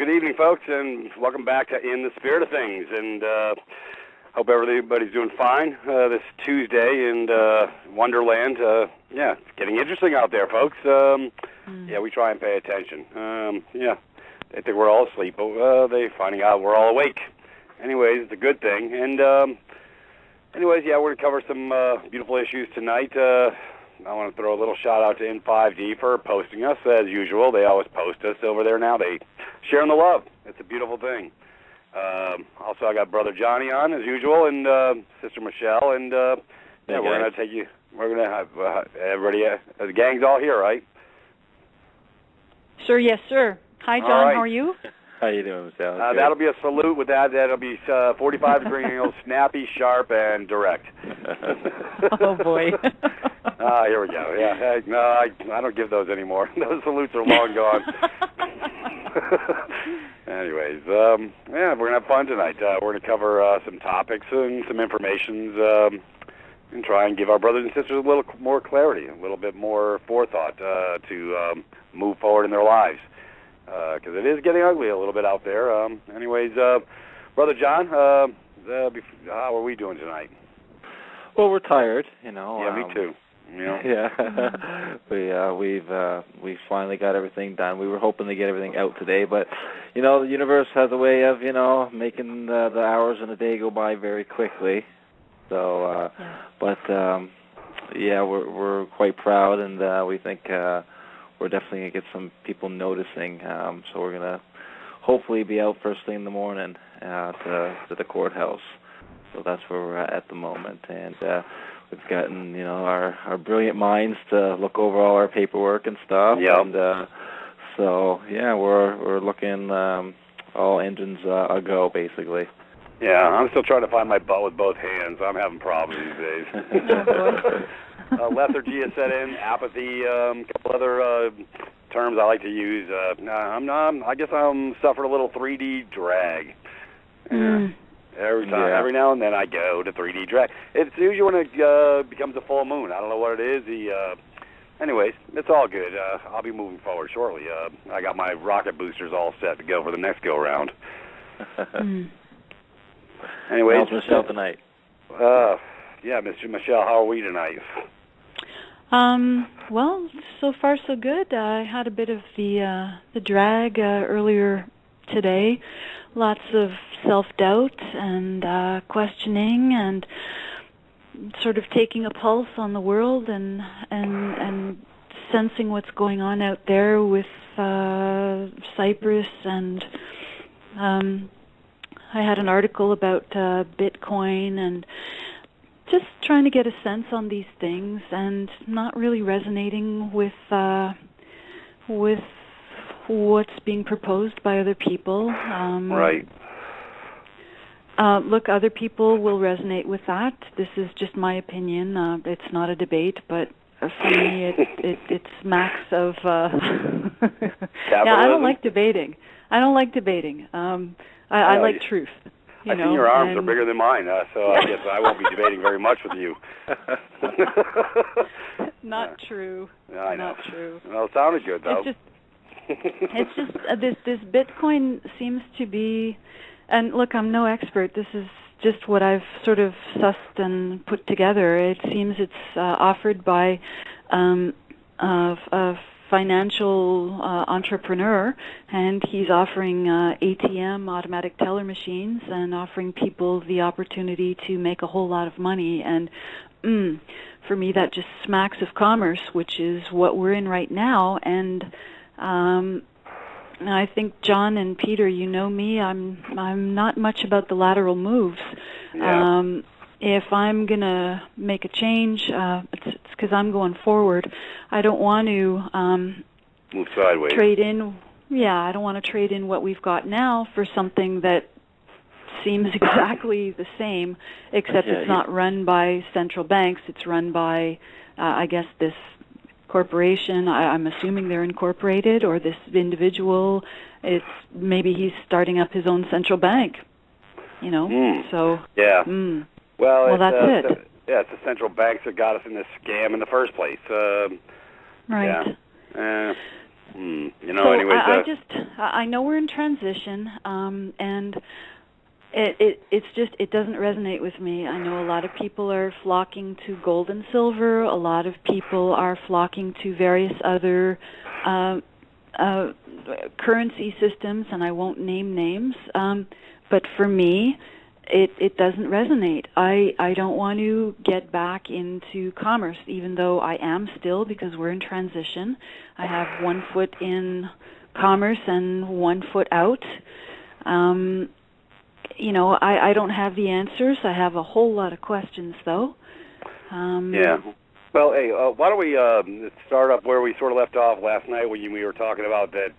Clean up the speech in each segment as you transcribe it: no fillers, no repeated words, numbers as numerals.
good evening, folks, and welcome back to In the Spirit of Things. And hope everybody's doing fine this Tuesday in Wonderland. It's getting interesting out there, folks. Yeah, we try and pay attention. They think we're all asleep, but they're finding out we're all awake. Anyways, it's a good thing. And we're going to cover some beautiful issues tonight. I want to throw a little shout-out to N5D for posting us, as usual. They always post us over there now. They sharing the love. It's a beautiful thing. Also, I got Brother Johnny on, as usual, and Sister Michelle. And, we're going to take you... We're going to have everybody... the gang's all here, right? Sure, yes, sir. Hi, John. Right. How are you? How you doing, Michelle? That'll be a salute with that. That'll be 45-degree angle, snappy, sharp, and direct. Oh, boy. Here we go. Yeah, no, I don't give those anymore. Those salutes are long gone. Anyways, we're going to have fun tonight. We're going to cover some topics and some information and try and give our brothers and sisters a little more clarity, a little bit more forethought to move forward in their lives. Because it is getting ugly a little bit out there. Brother John, how are we doing tonight? Well, we're tired, you know. Yeah, me too. You know? Yeah, we've finally got everything done. We were hoping to get everything out today, but you know, the universe has a way of making the hours in a day go by very quickly. So, we're quite proud, and we think we're definitely going to get some people noticing. So we're going to hopefully be out first thing in the morning to the courthouse. So that's where we're at the moment, and we've gotten our brilliant minds to look over all our paperwork and stuff. Yep. And we're looking all engines a go basically. Yeah, I'm still trying to find my butt with both hands. I'm having problems these days. Lethargy has set in, apathy, a couple other terms I like to use. I guess I'm suffering a little 3D drag. Every time, every now and then I go to 3D drag. It's usually when it becomes a full moon. I don't know what it is. Anyways, it's all good. I'll be moving forward shortly. I got my rocket boosters all set to go for the next go-round. Anyways, how's Michelle tonight? Mr. Michelle, how are we tonight? Well, so far so good. I had a bit of the drag earlier today. Lots of self-doubt and questioning and sort of taking a pulse on the world and sensing what's going on out there with Cyprus and I had an article about Bitcoin and just trying to get a sense on these things and not really resonating with what's being proposed by other people. Right. Look, other people will resonate with that. This is just my opinion. It's not a debate, but for me, it smacks of... Now, I don't like debating. I like truth. I think your arms are bigger than mine, so I guess I won't be debating very much with you. Not true. I know. Not true. Well, it sounded good, though. It's just this Bitcoin seems to be, and look, I'm no expert. This is just what I've sort of sussed and put together. It seems it's offered by a financial entrepreneur, and he's offering ATM, automatic teller machines, and offering people the opportunity to make a whole lot of money. And for me, that just smacks of commerce, which is what we're in right now. And I think John and Peter, you know me, I'm not much about the lateral moves. Yeah. If I'm going to make a change, it's because I'm going forward. I don't want to move sideways. Trade in. Yeah, I don't want to trade in what we've got now for something that seems exactly the same, except it's not run by central banks. It's run by, I guess, this corporation. I'm assuming they're incorporated, or this individual. It's maybe he's starting up his own central bank. So yeah. Well, that's it. It's the central banks that got us in this scam in the first place. Right. Yeah. You know, so anyways. I know we're in transition, and it doesn't resonate with me. I know a lot of people are flocking to gold and silver. A lot of people are flocking to various other currency systems, and I won't name names. But for me, it doesn't resonate. I don't want to get back into commerce, even though I am still, because we're in transition. I have 1 foot in commerce and 1 foot out. You know, I don't have the answers. I have a whole lot of questions, though. Yeah. Well, hey, why don't we start up where we sort of left off last night when we were talking about that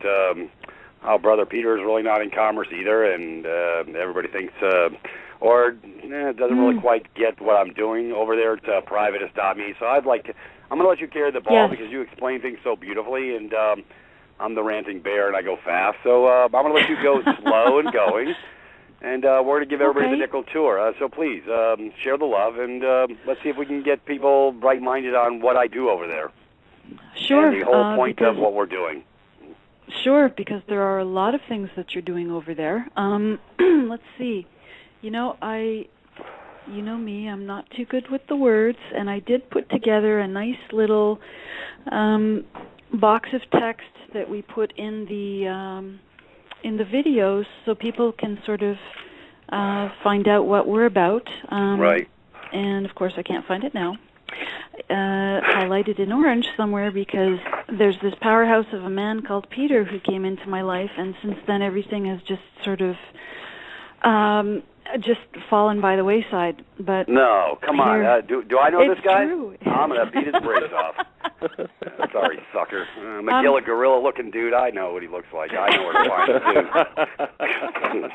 our brother Peter is really not in commerce either, and everybody thinks, or doesn't really quite get what I'm doing over there at privatist.me. So I'm going to let you carry the ball because you explain things so beautifully, and I'm the ranting bear and I go fast. So I'm going to let you go slow and going. And we're going to give everybody the nickel tour. So please, share the love, and let's see if we can get people bright-minded on what I do over there. Sure. And the whole point of what we're doing. Sure, because there are a lot of things that you're doing over there. Let's see. You know me, I'm not too good with the words, and I did put together a nice little box of text that we put in the videos so people can sort of find out what we're about. Right. And, of course, I can't find it now. Highlighted in orange somewhere because there's this powerhouse of a man called Peter who came into my life, and since then everything has just sort of just fallen by the wayside. But no, come on. Do I know this guy? True. I'm going to beat his brains off. Sorry, sucker. McGill, gorilla-looking dude. I know what he looks like. I know where to find him,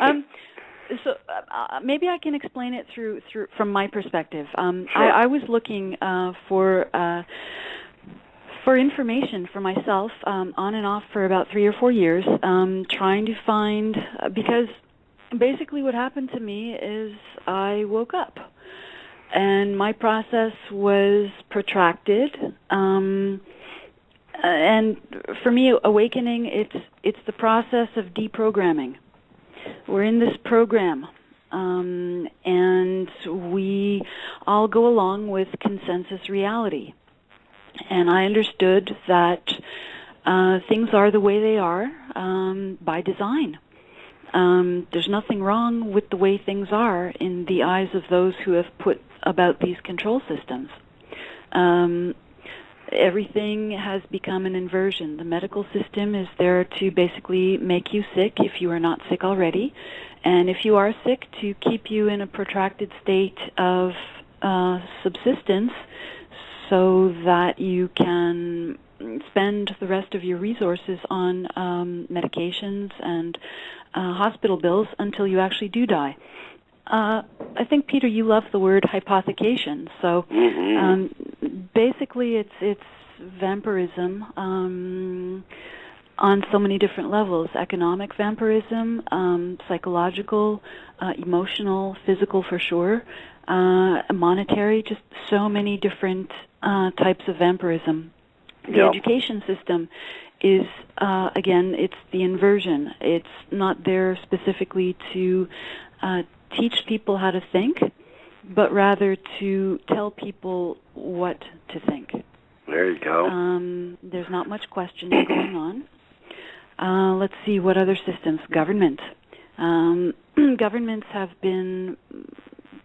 too. So maybe I can explain it through from my perspective. Sure. I was looking for information for myself on and off for about 3 or 4 years, trying to find, because basically what happened to me is I woke up. And my process was protracted, and for me, awakening, it's the process of deprogramming. We're in this program, and we all go along with consensus reality. And I understood that things are the way they are by design. There's nothing wrong with the way things are in the eyes of those who have put about these control systems. Everything has become an inversion. The medical system is there to basically make you sick if you are not sick already, and if you are sick, to keep you in a protracted state of subsistence so that you can spend the rest of your resources on medications and hospital bills until you actually do die. I think, Peter, you love the word hypothecation. So basically it's vampirism on so many different levels: economic vampirism, psychological, emotional, physical for sure, monetary, just so many different types of vampirism. The education system is, again, it's the inversion. It's not there specifically to teach people how to think, but rather to tell people what to think. There you go. There's not much questioning going on. Let's see, what other systems? Government. Governments have been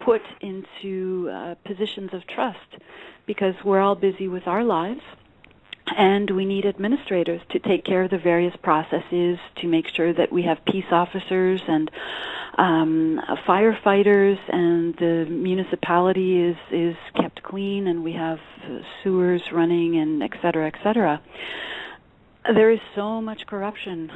put into positions of trust because we're all busy with our lives, and we need administrators to take care of the various processes to make sure that we have peace officers and firefighters, and the municipality is kept clean, and we have sewers running, and et cetera, et cetera. There is so much corruption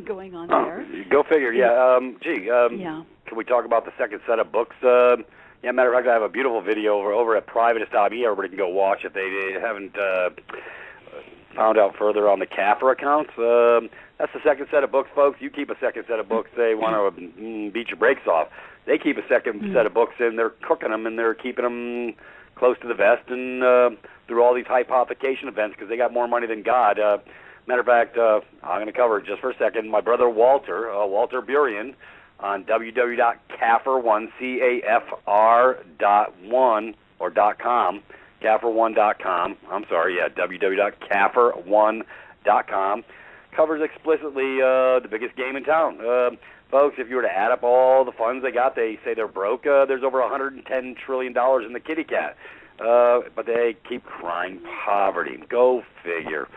going on there. Go figure. Can we talk about the second set of books? Matter of fact, I have a beautiful video over at privatist.me. Everybody can go watch if they haven't found out further on the CAFR accounts. That's the second set of books, folks. You keep a second set of books. They want to beat your brakes off. They keep a second set of books, and they're cooking them, and they're keeping them close to the vest and through all these hypothecation events because they got more money than God. Matter of fact, I'm going to cover it just for a second. My brother Walter Burian, on www.cafr1, CAFR.1 or .com, cafr1.com. I'm sorry, www.cafr1.com covers explicitly the biggest game in town. Folks, if you were to add up all the funds they got, they say they're broke. There's over $110 trillion in the kitty cat. But they keep crying poverty. Go figure.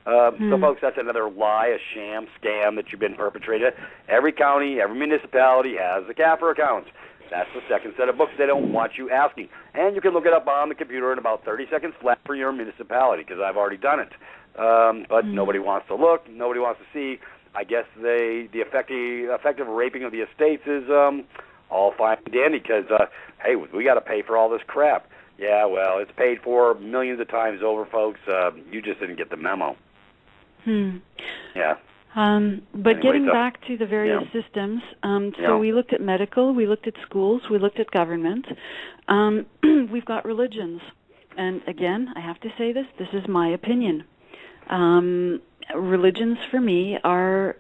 So, folks, that's another lie, a sham, scam that you've been perpetrated. Every county, every municipality has the CAFR accounts. That's the second set of books they don't want you asking. And you can look it up on the computer in about 30 seconds flat for your municipality because I've already done it. But nobody wants to look. Nobody wants to see. I guess the effective raping of the estates is all fine and dandy because, hey, we got to pay for all this crap. Yeah, well, it's paid for millions of times over, folks. You just didn't get the memo. Yeah. But anyway, getting back to the various systems, so we looked at medical, we looked at schools, we looked at government. We've got religions. And again, I have to say this is my opinion. Religions for me are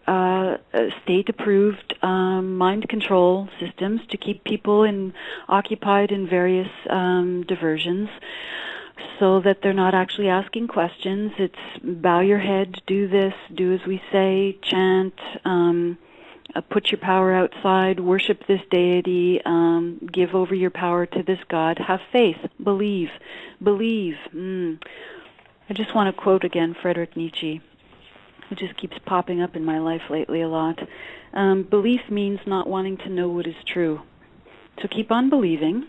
state-approved mind control systems to keep people occupied in various diversions so that they're not actually asking questions. It's bow your head, do this, do as we say, chant, put your power outside, worship this deity, give over your power to this God, have faith, believe. I just want to quote again Friedrich Nietzsche, who just keeps popping up in my life lately a lot. Belief means not wanting to know what is true. So keep on believing.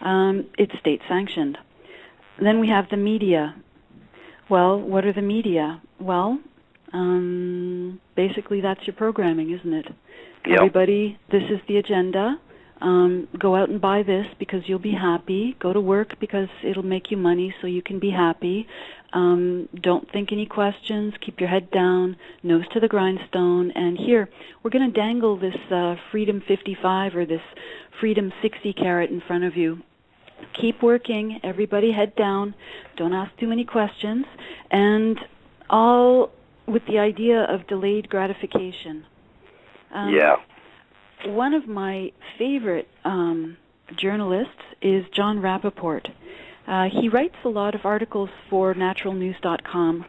It's state-sanctioned. Then we have the media. Well, what are the media? Well, basically that's your programming, isn't it? Yep. Everybody, this is the agenda. Go out and buy this because you'll be happy. Go to work because it'll make you money so you can be happy. Don't think any questions. Keep your head down, nose to the grindstone. And here, we're going to dangle this Freedom 55 or this Freedom 60 carrot in front of you. Keep working. Everybody head down. Don't ask too many questions. And all with the idea of delayed gratification. One of my favorite journalists is John Rappaport. He writes a lot of articles for naturalnews.com.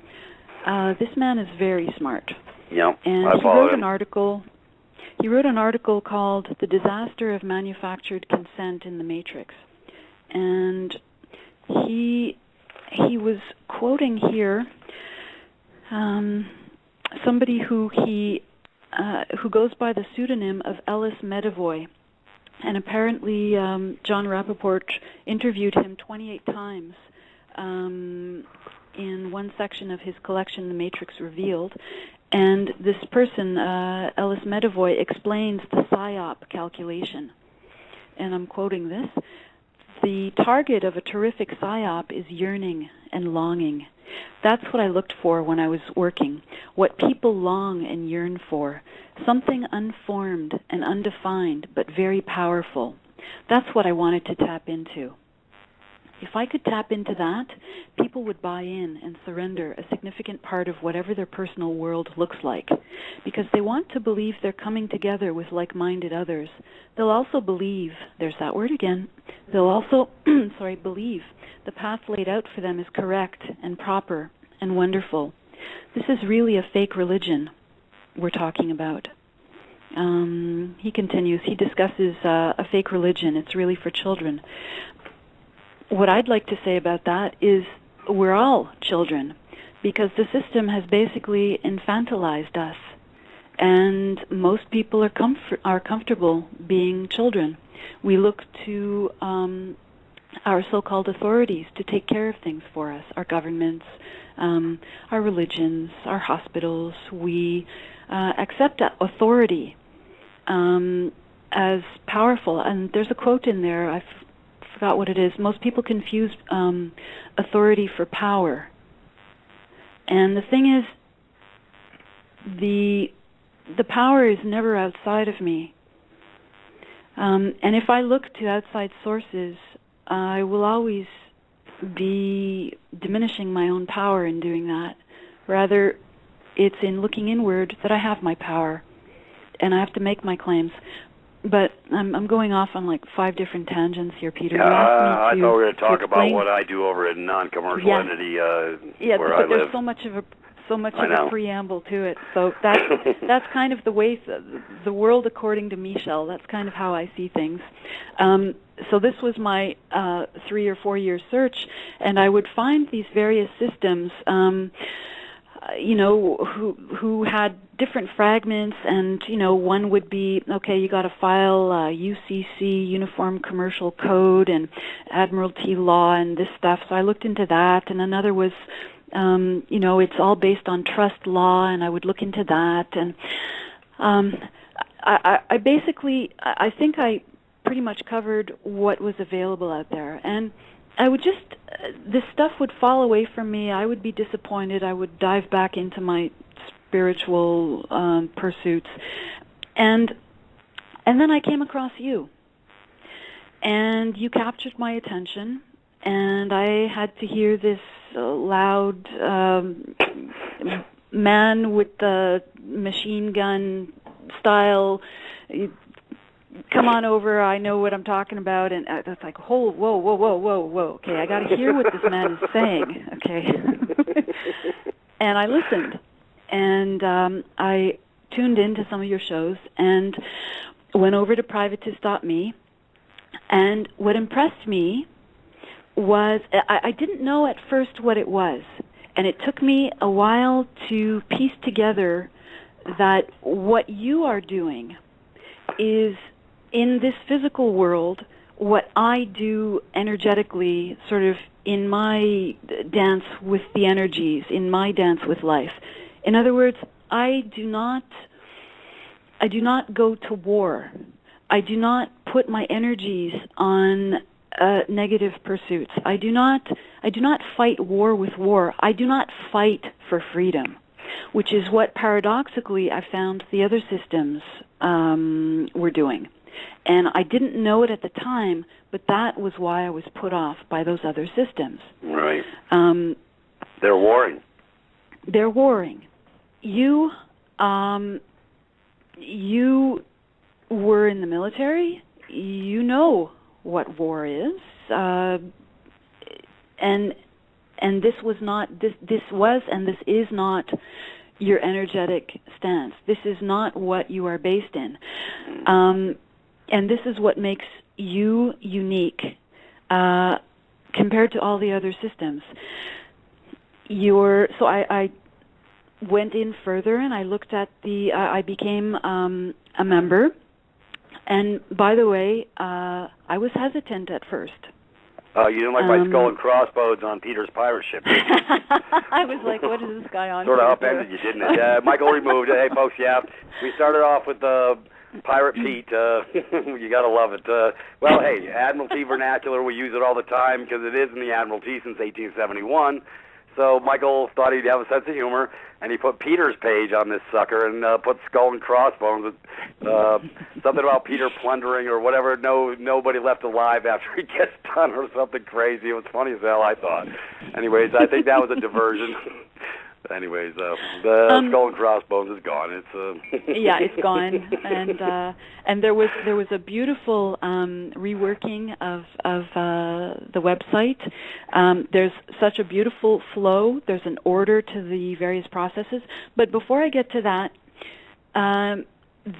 This man is very smart. Yeah, and I follow him. He wrote an article called "The Disaster of Manufactured Consent in the Matrix," and he was quoting here somebody who goes by the pseudonym of Ellis Medavoy. And apparently John Rappaport interviewed him 28 times in one section of his collection, The Matrix Revealed. And this person, Ellis Medavoy, explains the PSYOP calculation. And I'm quoting this. The target of a terrific PSYOP is yearning and longing. That's what I looked for when I was working, what people long and yearn for, something unformed and undefined but very powerful. That's what I wanted to tap into. If I could tap into that, people would buy in and surrender a significant part of whatever their personal world looks like, because they want to believe they're coming together with like-minded others. They'll also believe, there's that word again, they'll also, believe the path laid out for them is correct and proper and wonderful. This is really a fake religion we're talking about. He continues, he discusses a fake religion. It's really for children. What I'd like to say about that is we're all children because the system has basically infantilized us, and most people are comfortable being children. We look to our so-called authorities to take care of things for us, our governments, our religions, our hospitals. We accept authority as powerful. And there's a quote in there, I forgot what it is. Most people confuse authority for power. And the thing is, the power is never outside of me. And if I look to outside sources, I will always be diminishing my own power in doing that. Rather, it's in looking inward that I have my power, and I have to make my claims. But I'm going off on like 5 different tangents here, Peter. Yeah, I thought we were going to talk about what I do over at non-commercial entity where I live. But there's so much of a preamble to it. So that's kind of the way the world according to Michel. That's kind of how I see things. So this was my 3 or 4 year search, and I would find these various systems, who had different fragments, and one would be, okay, you got to file UCC, Uniform Commercial Code, and Admiralty Law, and this stuff. So I looked into that, and another was, it's all based on trust law, and I would look into that, and I basically, I think I pretty much covered what was available out there, and I would just, this stuff would fall away from me. I would be disappointed. I would dive back into my spiritual pursuits, and then I came across you, and you captured my attention, and I had to hear this loud man with the machine gun style, come on over, I know what I'm talking about, and it's like, whoa, okay, I got to hear what this man is saying, okay. And I listened, and I tuned into some of your shows, and went over to privatist.me, and what impressed me was, I didn't know at first what it was, and it took me a while to piece together that what you are doing is, in this physical world, what I do energetically, sort of in my dance with the energies, in my dance with life. In other words, I do not go to war. I do not put my energies on negative pursuits. I do not fight war with war. I do not fight for freedom, which is what paradoxically I found the other systems were doing. And I didn't know it at the time, but that was why I was put off by those other systems. Right. They're warring. They're warring. You were in the military. You know what war is. And this was not, this was and this is not your energetic stance. This is not what you are based in. And this is what makes you unique compared to all the other systems. So I went in further, and I looked at I became a member. And by the way, I was hesitant at first. You didn't like my skull and crossbones on Peter's pirate ship, did you? I was like, what is this guy on? Sort of upended you, didn't it? Michael removed it. Hey, folks, we started off with Pirate Pete. You got to love it. Well, hey, Admiralty vernacular, we use it all the time because it is in the Admiralty since 1871. So Michael thought he'd have a sense of humor, and he put Peter's page on this sucker and put skull and crossbones with something about Peter plundering or whatever. Nobody left alive after he gets done or something crazy. It was funny as hell, I thought. Anyways, I think that was a diversion. Anyways, the skull and crossbones is gone. It's yeah, it's gone, and there was a beautiful reworking of the website. There's such a beautiful flow. There's an order to the various processes. But before I get to that,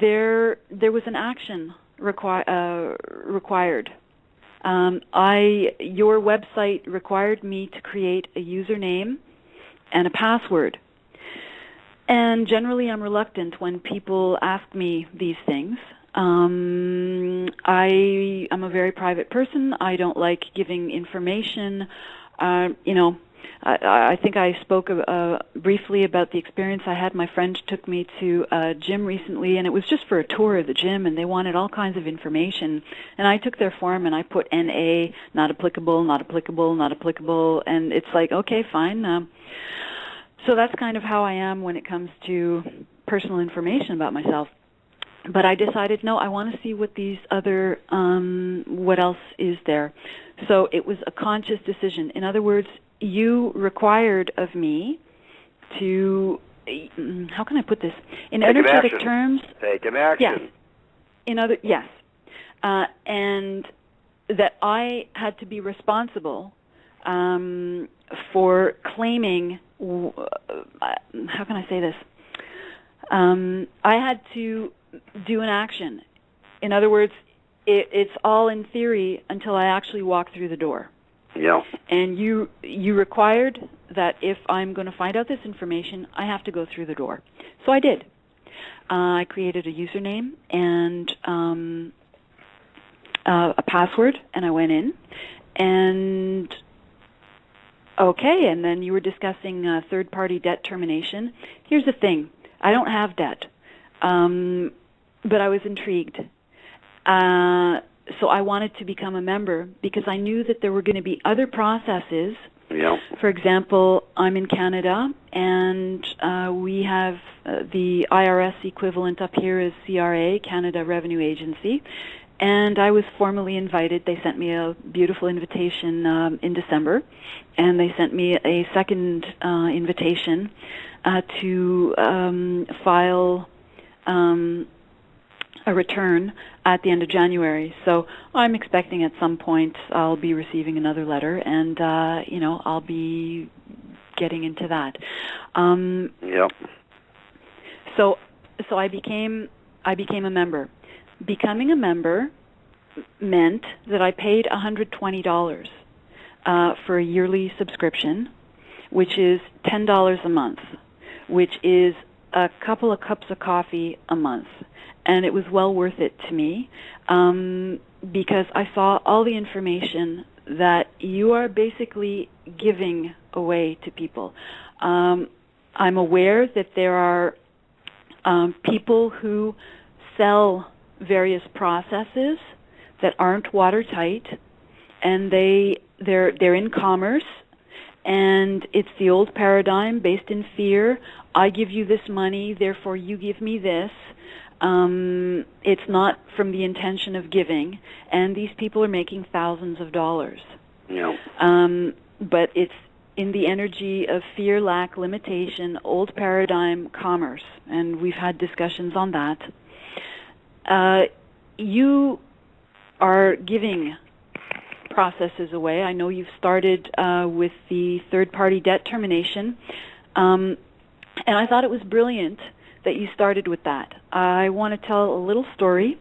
there was an action required. Your website required me to create a username and a password. And generally I'm reluctant when people ask me these things. I'm a very private person. I don't like giving information. I think I spoke briefly about the experience I had. My friend took me to a gym recently, and it was just for a tour of the gym, and they wanted all kinds of information. And I took their form, and I put NA, not applicable, not applicable, not applicable, and it's like, okay, fine. So that's kind of how I am when it comes to personal information about myself. But I decided, no, I want to see what these other, what else is there. So it was a conscious decision. In other words, you required of me to, how can I put this? In energetic terms. Take an action. Yes. And that I had to be responsible for claiming, how can I say this? I had to do an action. In other words, it's all in theory until I actually walk through the door. Yeah. And you required that if I'm going to find out this information, I have to go through the door. So I did. I created a username and a password, and I went in. And okay, and then you were discussing third-party debt termination. Here's the thing. I don't have debt, but I was intrigued. So I wanted to become a member because I knew that there were going to be other processes. Yeah. For example, I'm in Canada, and we have the IRS equivalent up here is CRA, Canada Revenue Agency, and I was formally invited. They sent me a beautiful invitation in December, and they sent me a second invitation to file a return at the end of January. So I'm expecting at some point I'll be receiving another letter, and I'll be getting into that. Yep. So I became a member. Becoming a member meant that I paid $120 for a yearly subscription, which is $10 a month, which is a couple of cups of coffee a month. And it was well worth it to me because I saw all the information that you are basically giving away to people. I'm aware that there are people who sell various processes that aren't watertight, and they're in commerce, and it's the old paradigm based in fear. I give you this money, therefore you give me this. It's not from the intention of giving, and these people are making thousands of dollars. Yeah. But it's in the energy of fear, lack, limitation, old paradigm commerce, and we've had discussions on that. You are giving processes away. I know you've started with the third-party debt termination, and I thought it was brilliant that you started with that. I want to tell a little story.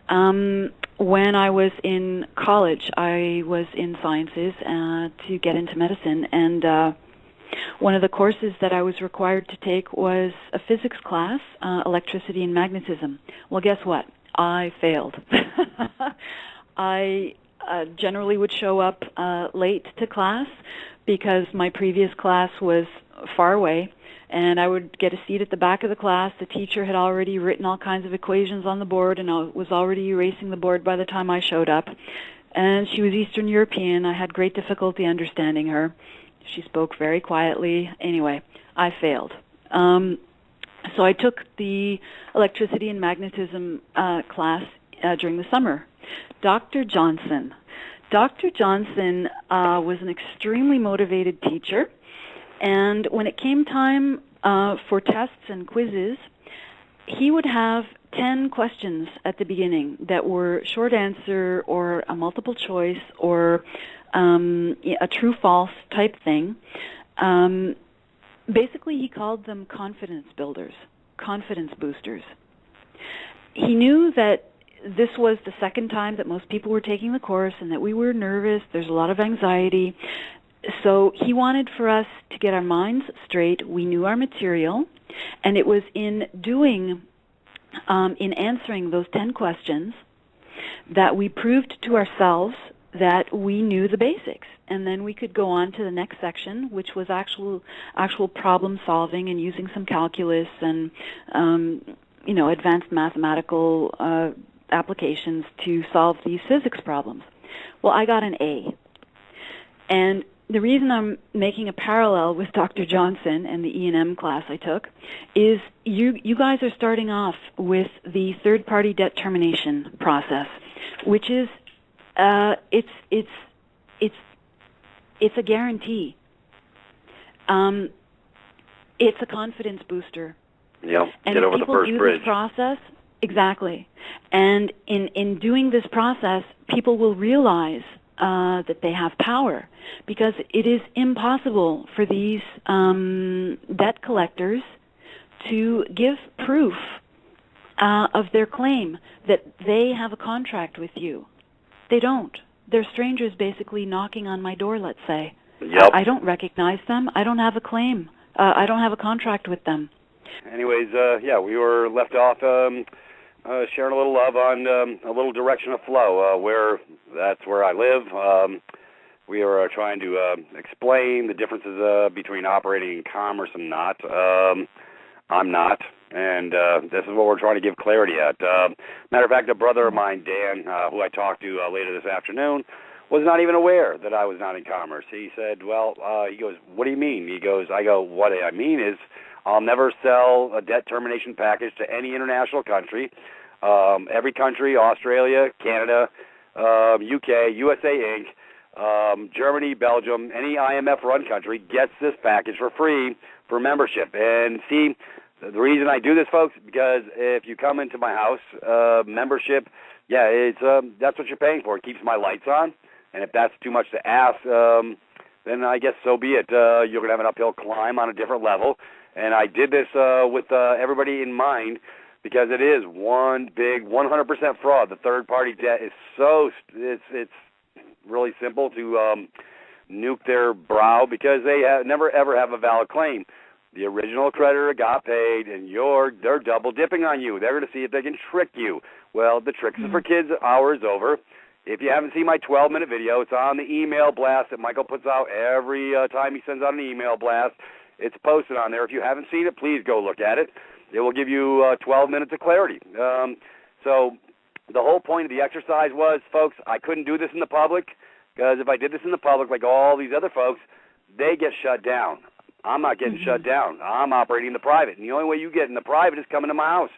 When I was in college, I was in sciences to get into medicine, and one of the courses that I was required to take was a physics class, electricity and magnetism. Well, guess what? I failed. I generally would show up late to class because my previous class was far away, and I would get a seat at the back of the class. The teacher had already written all kinds of equations on the board, and I was already erasing the board by the time I showed up. And she was Eastern European. I had great difficulty understanding her. She spoke very quietly. Anyway, I failed. So I took the electricity and magnetism class during the summer. Dr. Johnson was an extremely motivated teacher. And when it came time for tests and quizzes, he would have 10 questions at the beginning that were short answer or a multiple choice or a true-false type thing. Basically, he called them confidence builders, confidence boosters. He knew that this was the second time that most people were taking the course and that we were nervous. There's a lot of anxiety. So he wanted for us to get our minds straight. We knew our material, and it was in answering those 10 questions that we proved to ourselves that we knew the basics. And then we could go on to the next section, which was actual problem solving and using some calculus and advanced mathematical applications to solve these physics problems. Well, I got an A. And the reason I'm making a parallel with Dr. Johnson and the E&M class I took is you guys are starting off with the third-party debt termination process, which is it's a guarantee. It's a confidence booster. Yeah, and get over the first bridge. This process, exactly. And in doing this process, people will realize that they have power, because it is impossible for these debt collectors to give proof of their claim that they have a contract with you. They don't. They're strangers basically knocking on my door, let's say. Yep. I don't recognize them. I don't have a claim. I don't have a contract with them. Anyways, we were left off sharing a little love on a little direction of flow, that's where I live. We are trying to explain the differences between operating in commerce and not. I'm not, and this is what we're trying to give clarity at. Matter of fact, a brother of mine, Dan, who I talked to later this afternoon, was not even aware that I was not in commerce. He said, he goes, what do you mean? I go, what I mean is I'll never sell a debt termination package to any international country. Every country, Australia, Canada, UK, USA Inc., Germany, Belgium, any IMF-run country gets this package for free for membership. And see, the reason I do this, folks, because if you come into my house, membership, it's that's what you're paying for. It keeps my lights on. And if that's too much to ask, then I guess so be it. You're going to have an uphill climb on a different level. And I did this with everybody in mind, because it is one big 100% fraud. The third-party debt is it's really simple to nuke their brow, because they never ever have a valid claim. The original creditor got paid, and they're double dipping on you. They're going to see if they can trick you. Well, the tricks is for kids. Hour is over. If you haven't seen my 12-minute video, it's on the email blast that Michael puts out every time he sends out an email blast. It's posted on there. If you haven't seen it, please go look at it. It will give you 12 minutes of clarity. So the whole point of the exercise was, folks, I couldn't do this in the public, because if I did this in the public, like all these other folks, they get shut down. I'm not getting shut down. I'm operating in the private. And the only way you get in the private is coming to my house.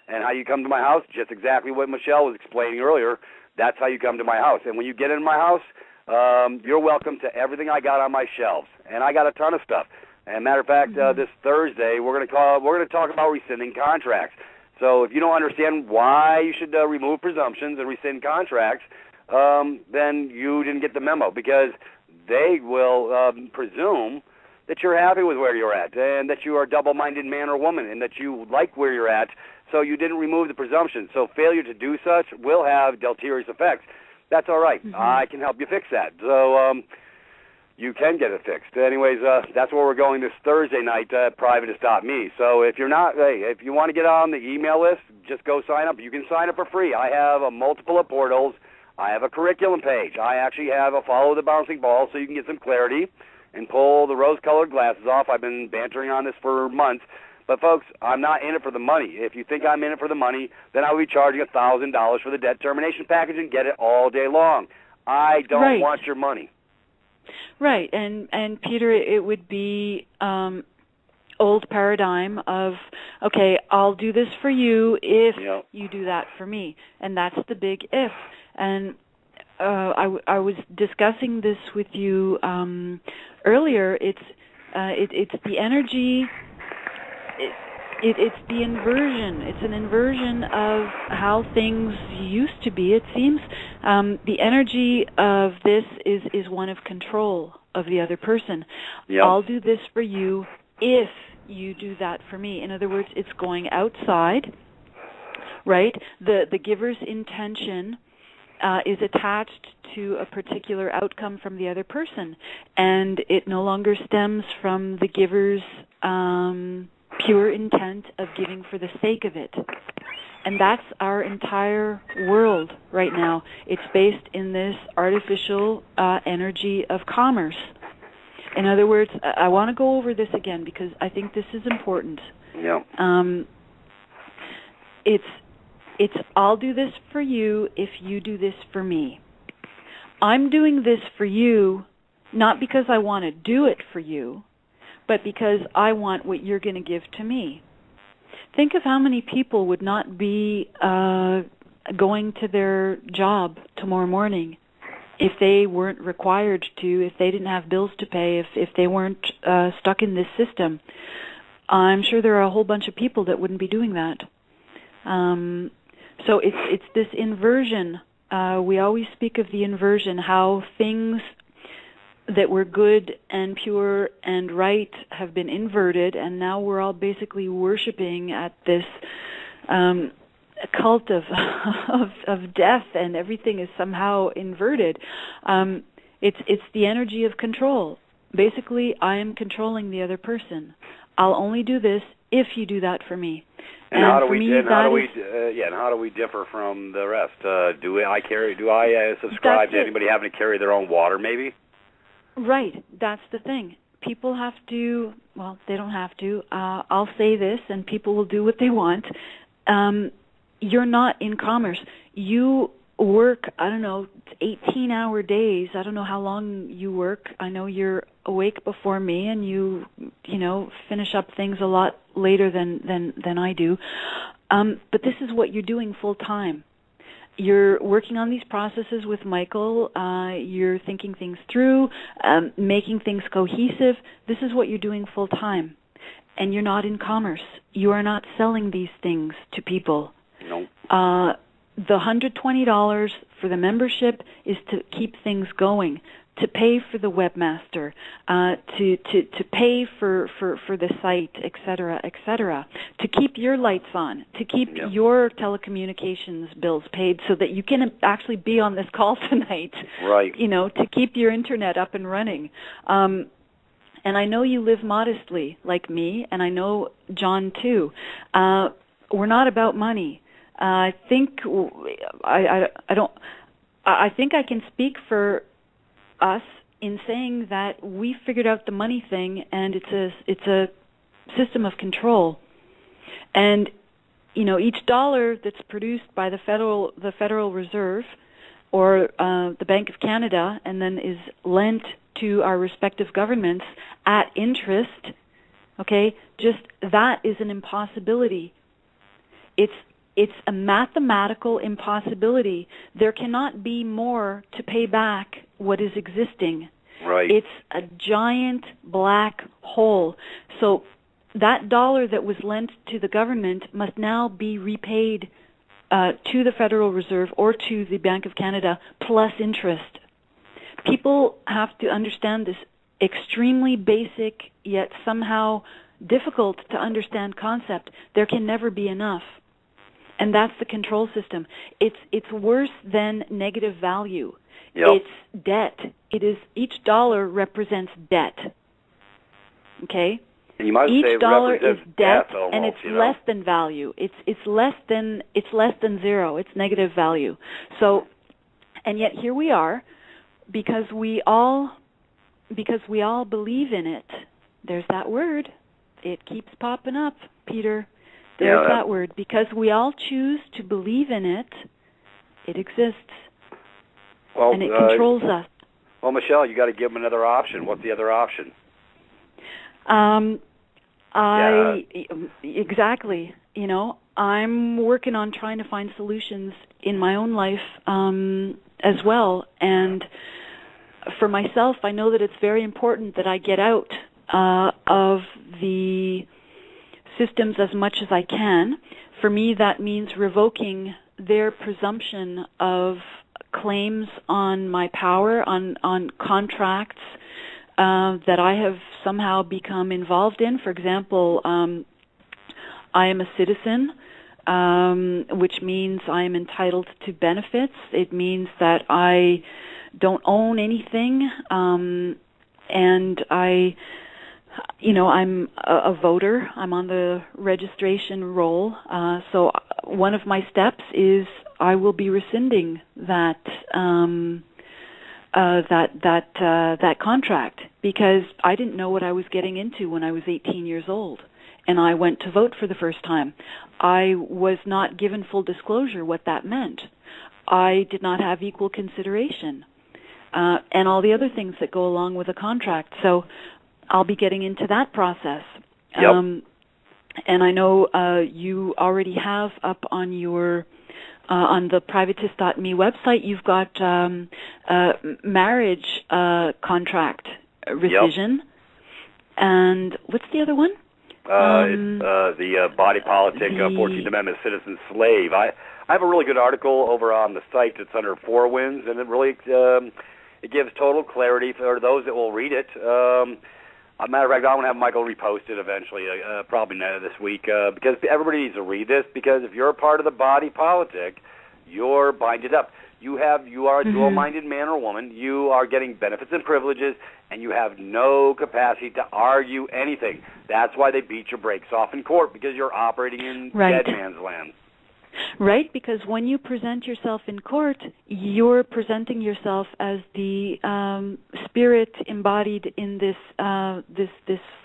And how you come to my house, just exactly what Michelle was explaining earlier, that's how you come to my house. And when you get in my house, you're welcome to everything I got on my shelves. And I got a ton of stuff. And matter of fact, this Thursday we're going to talk about rescinding contracts. So if you don't understand why you should remove presumptions and rescind contracts, then you didn't get the memo, because they will presume that you're happy with where you're at, and that you are a double-minded man or woman, and that you like where you're at, so you didn't remove the presumption. So failure to do such will have deleterious effects. That's all right. I can help you fix that. So you can get it fixed. Anyways, that's where we're going this Thursday night, private to stop me. So if you're not, if you want to get on the email list, just go sign up. You can sign up for free. I have a multiple of portals. I have a curriculum page. I actually have a follow the bouncing ball, so you can get some clarity and pull the rose-colored glasses off. I've been bantering on this for months. But, folks, I'm not in it for the money. If you think I'm in it for the money, then I will be charging $1,000 for the debt termination package and get it all day long. I don't want your money. Right. And Peter, it would be old paradigm of, okay, I'll do this for you if you do that for me. And that's the big if. And I was discussing this with you earlier. It's the energy. It's the inversion. It's an inversion of how things used to be. It seems the energy of this is one of control of the other person. I'll do this for you if you do that for me. In other words, it's going outside, right? The giver's intention is attached to a particular outcome from the other person, and it no longer stems from the giver's pure intent of giving for the sake of it. And that's our entire world right now. It's based in this artificial energy of commerce. In other words, I want to go over this again because I think this is important. It's I'll do this for you if you do this for me. I'm doing this for you not because I want to do it for you, but because I want what you're going to give to me. Think of how many people would not be going to their job tomorrow morning if they weren't required to, if they didn't have bills to pay, if they weren't stuck in this system. I'm sure there are a whole bunch of people that wouldn't be doing that. So it's this inversion. We always speak of the inversion, how things that were good and pure and right have been inverted, and now we're all basically worshiping at this cult of death, and everything is somehow inverted. It's the energy of control. Basically, I am controlling the other person. I'll only do this if you do that for me. And how do we differ from the rest? Do I subscribe to anybody having to carry their own water, maybe? Right, that's the thing. People have to, well, they don't have to. I'll say this, and people will do what they want. You're not in commerce. You work, 18-hour days. I don't know how long you work. I know you're awake before me, and you finish up things a lot later than I do. But this is what you're doing full time. You're working on these processes with Michael. You're thinking things through, making things cohesive. This is what you're doing full time. And you're not in commerce. You are not selling these things to people. No. The $120 for the membership is to keep things going, to pay for the webmaster, to pay for the site, et cetera, to keep your lights on, to keep your telecommunications bills paid so that you can actually be on this call tonight. Right. To keep your internet up and running. And I know you live modestly, like me, and I know John too. We're not about money. I think I think I can speak for us in saying that we figured out the money thing, and it's a system of control. And each dollar that's produced by the Federal Reserve or the Bank of Canada, and then is lent to our respective governments at interest, okay, just that is an impossibility. It's a mathematical impossibility. There cannot be more to pay back what is existing. Right. It's a giant black hole. So that dollar that was lent to the government must now be repaid to the Federal Reserve or to the Bank of Canada plus interest. People have to understand this extremely basic yet somehow difficult to understand concept. There can never be enough. And that's the control system. It's worse than negative value. Yep. It's debt. It is, each dollar represents debt. Okay? And you might each say dollar is debt, almost, and it's less than value. It's less than zero. It's negative value. So, and yet here we are, because we all believe in it. There's that word. It keeps popping up, Peter. There's that word. Because we all choose to believe in it, it exists. Well, and it controls us. Well, Michelle, you got to give them another option. What's the other option? Exactly. I'm working on trying to find solutions in my own life as well. And for myself, I know that it's very important that I get out of the systems as much as I can. For me, that means revoking their presumption of claims on my power, on contracts that I have somehow become involved in. For example, I am a citizen, which means I am entitled to benefits. It means that I don't own anything, and I'm a voter. I'm on the registration roll. So one of my steps is I will be rescinding that contract, because I didn't know what I was getting into when I was 18 years old, and I went to vote for the first time. I was not given full disclosure what that meant. I did not have equal consideration. and all the other things that go along with a contract. So I'll be getting into that process. Yep. And I know you already have up on your on the privatist.me website, you've got marriage contract rescission. Yep. And what's the other one? It's the body politic, 14th Amendment citizen slave. I have a really good article over on the site that's under Four Winds, and it really it gives total clarity for those that will read it. As a matter of fact, I'm going to have Michael repost it eventually, probably this week, because everybody needs to read this, because if you're a part of the body politic, you're binded up. You are a dual-minded man or woman. You are getting benefits and privileges, and you have no capacity to argue anything. That's why they beat your brakes off in court, because you're operating in dead man's land. Right, because when you present yourself in court, you're presenting yourself as the spirit embodied in this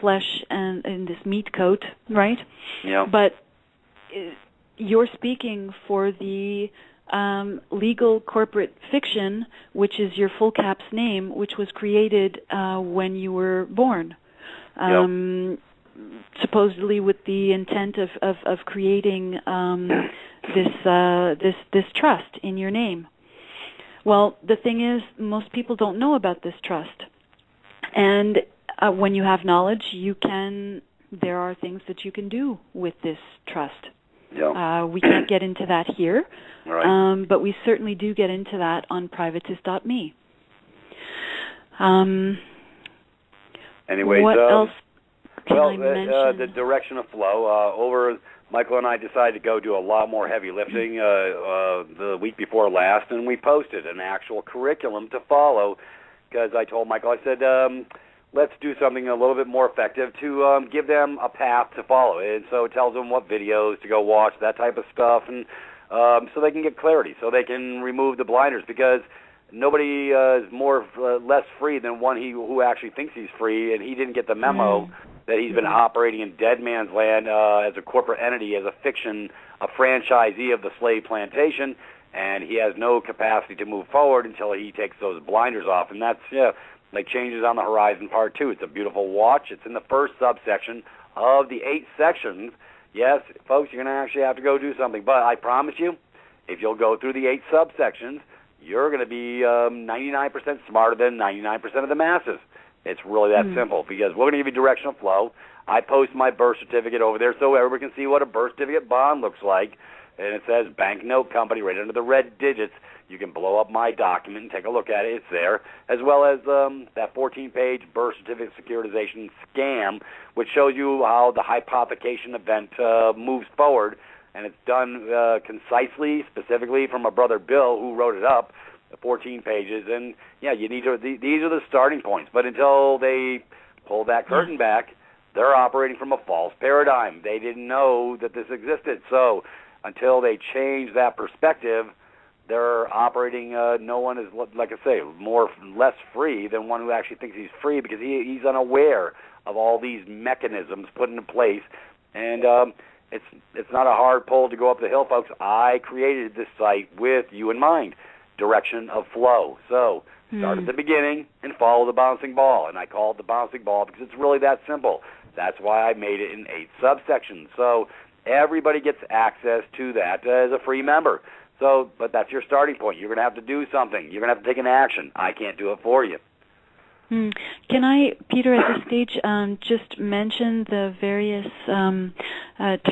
flesh and in this meat coat, right? Yeah. But you're speaking for the legal corporate fiction, which is your full cap's name, which was created when you were born. Supposedly with the intent of creating this trust in your name. Well, the thing is, most people don't know about this trust, and when you have knowledge, there are things that you can do with this trust. Yeah. We can't get into that here, right. But we certainly do get into that on privatist.me. Anyways, what else? The direction of flow. Michael and I decided to go do a lot more heavy lifting the week before last, and we posted an actual curriculum to follow, because I told Michael, I said, let's do something a little bit more effective to give them a path to follow. And so it tells them what videos to go watch, that type of stuff, and so they can get clarity, so they can remove the blinders, because nobody is less free than one who actually thinks he's free, and he didn't get the memo that he's been operating in dead man's land as a corporate entity, as a fiction, a franchisee of the slave plantation, and he has no capacity to move forward until he takes those blinders off. And that's, like Changes on the Horizon Part 2. It's a beautiful watch. It's in the first subsection of the 8 sections. Yes, folks, you're going to actually have to go do something, but I promise you, if you'll go through the 8 subsections, you're going to be 99% smarter than 99% of the masses. It's really that simple, because we're going to give you direction of flow. I post my birth certificate over there so everybody can see what a birth certificate bond looks like. And it says banknote company right under the red digits. You can blow up my document and take a look at it. It's there, as well as that 14-page birth certificate securitization scam, which shows you how the hypothecation event moves forward. And it's done concisely, specifically from my brother Bill, who wrote it up, 14 pages. And, you need to. These are the starting points. But until they pull that curtain back, they're operating from a false paradigm. They didn't know that this existed. So until they change that perspective, they're operating. No one is, like I say, less free than one who actually thinks he's free, because he's unaware of all these mechanisms put into place. And it's not a hard pull to go up the hill, folks. I created this site with you in mind, direction of flow. So start at the beginning and follow the bouncing ball. And I call it the bouncing ball because it's really that simple. That's why I made it in 8 subsections. So everybody gets access to that as a free member. So, but that's your starting point. You're going to have to do something. You're going to have to take an action. I can't do it for you. Can I, Peter, at this stage, just mention the various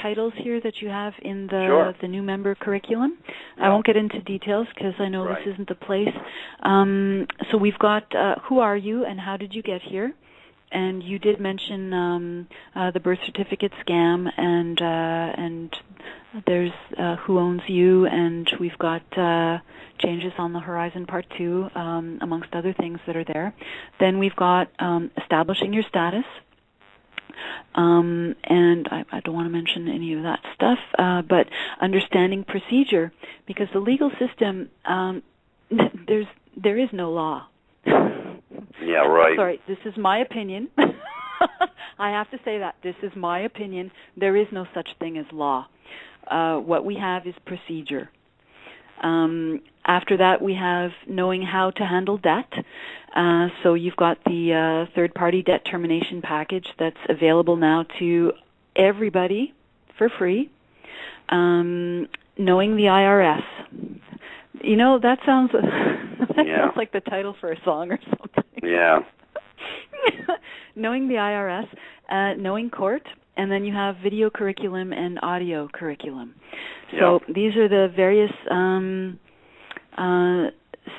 titles here that you have in the new member curriculum? Yeah. I won't get into details because I know this isn't the place. So we've got who are you and how did you get here? And you did mention the birth certificate scam, and there's who owns you, and we've got Changes on the Horizon Part 2, amongst other things that are there. Then we've got establishing your status, and I don't want to mention any of that stuff, but understanding procedure, because the legal system, there is no law. Yeah, right. Sorry, this is my opinion. I have to say that. This is my opinion. There is no such thing as law. What we have is procedure. After that, we have knowing how to handle debt. So you've got the third-party debt termination package that's available now to everybody for free. Knowing the IRS. You know, that sounds sounds like the title for a song or something. Yeah. Knowing the IRS, knowing court, and then you have video curriculum and audio curriculum. So these are the various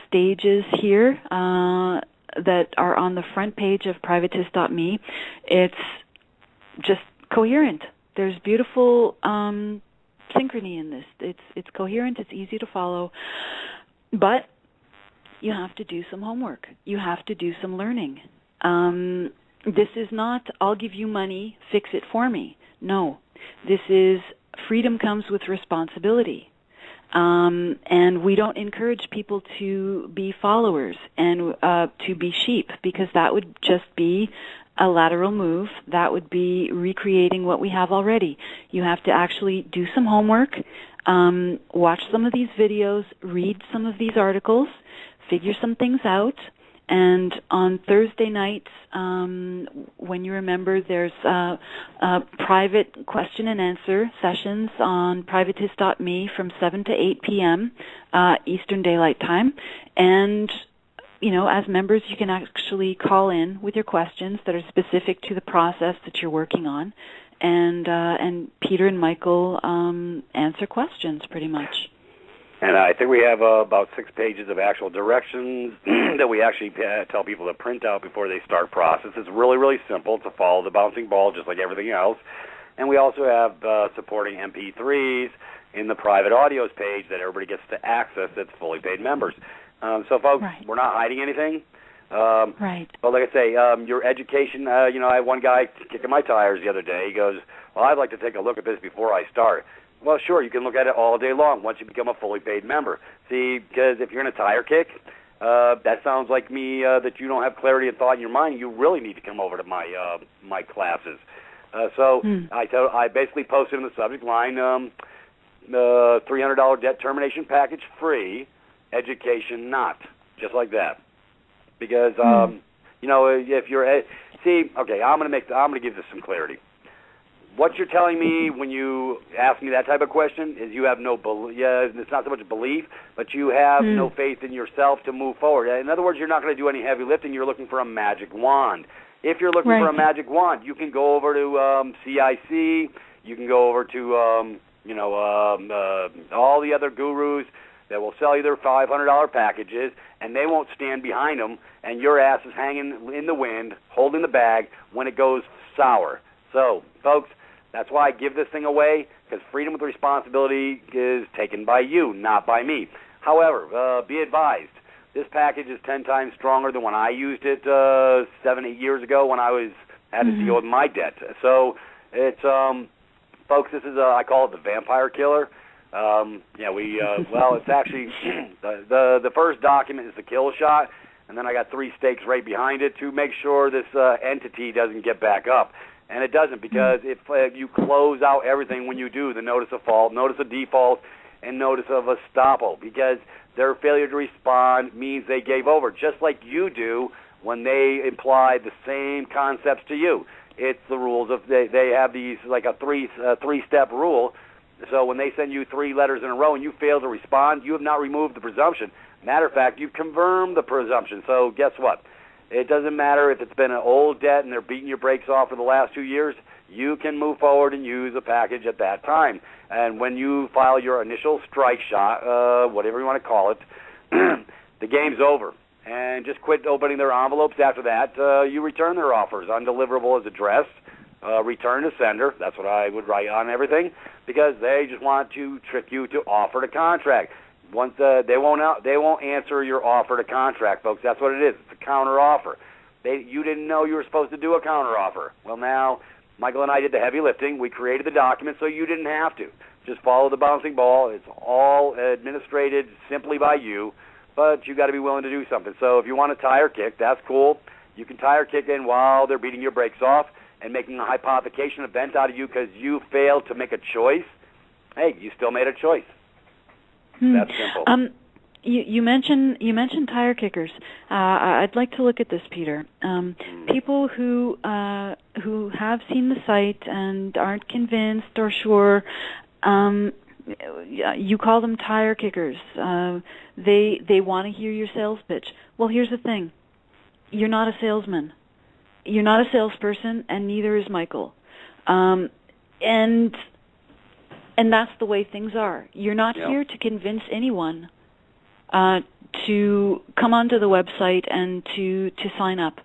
stages here that are on the front page of privatist.me. It's just coherent. There's beautiful synchrony in this. It's coherent, it's easy to follow, but you have to do some homework. You have to do some learning. This is not, I'll give you money, fix it for me. No. This is, freedom comes with responsibility. And we don't encourage people to be followers and to be sheep, because that would just be a lateral move. That would be recreating what we have already. You have to actually do some homework, watch some of these videos, read some of these articles, figure some things out. And on Thursday nights, when you remember, there's private question and answer sessions on privatist.me from 7 to 8 p.m. Eastern Daylight Time. And, you know, as members, you can actually call in with your questions that are specific to the process that you're working on. And Peter and Michael answer questions pretty much. And I think we have about 6 pages of actual directions that we actually tell people to print out before they start process. It's really, really simple to follow the bouncing ball just like everything else. And we also have supporting MP3s in the private audios page that everybody gets to access that's fully paid members. So, folks, we're not hiding anything. Right. But like I say, your education, you know, I had one guy kicking my tires the other day. He goes, well, I'd like to take a look at this before I start. Well, sure, you can look at it all day long once you become a fully paid member. See, because if you're in a tire kick, that sounds like me that you don't have clarity of thought in your mind. You really need to come over to my classes. I basically posted in the subject line, $300 debt termination package free, education not, just like that. Because you know, if you're okay, I'm gonna give this some clarity. What you're telling me when you ask me that type of question is you have no belief. Yeah, it's not so much belief, but you have no faith in yourself to move forward. In other words, you're not going to do any heavy lifting. You're looking for a magic wand. If you're looking for a magic wand, you can go over to CIC. You can go over to all the other gurus that will sell you their $500 packages, and they won't stand behind them, and your ass is hanging in the wind, holding the bag when it goes sour. So, folks, that's why I give this thing away, because freedom with responsibility is taken by you, not by me. However, be advised, this package is 10 times stronger than when I used it 7, 8 years ago when I had to deal with my debt. So it's, folks, this is I call it the vampire killer. Well, it's actually the first document is the kill shot, and then I got 3 stakes right behind it to make sure this entity doesn't get back up. And it doesn't, because if you close out everything when you do the notice of fault, notice of default, and notice of estoppel, because their failure to respond means they gave over, just like you do when they imply the same concepts to you. It's the rules of they have these like a three-step rule. So when they send you 3 letters in a row and you fail to respond, you have not removed the presumption. Matter of fact, you've confirmed the presumption. So guess what? It doesn't matter if it's been an old debt and they're beating your brakes off for the last 2 years. You can move forward and use a package at that time. And when you file your initial strike shot, whatever you want to call it, the game's over. And just quit opening their envelopes after that. You return their offers, undeliverable as addressed, return to sender. That's what I would write on everything, because they just want to trick you to offer to contract. Once they won't answer your offer to contract, folks. That's what it is. It's a counter offer. You didn't know you were supposed to do a counter offer. Well, now Michael and I did the heavy lifting. We created the document so you didn't have to. Just follow the bouncing ball. It's all administrated simply by you, but you got to be willing to do something. So if you want a tire kick, that's cool. You can tire kick in while they're beating your brakes off and making a hypothecation event out of you because you failed to make a choice. Hey, you still made a choice. That's simple. You mentioned tire kickers. I'd like to look at this, Peter. People who have seen the site and aren't convinced or sure, you call them tire kickers. They want to hear your sales pitch. Well, here's the thing: you're not a salesman. You're not a salesperson, and neither is Michael. And that's the way things are. You're not here to convince anyone to come onto the website and to sign up.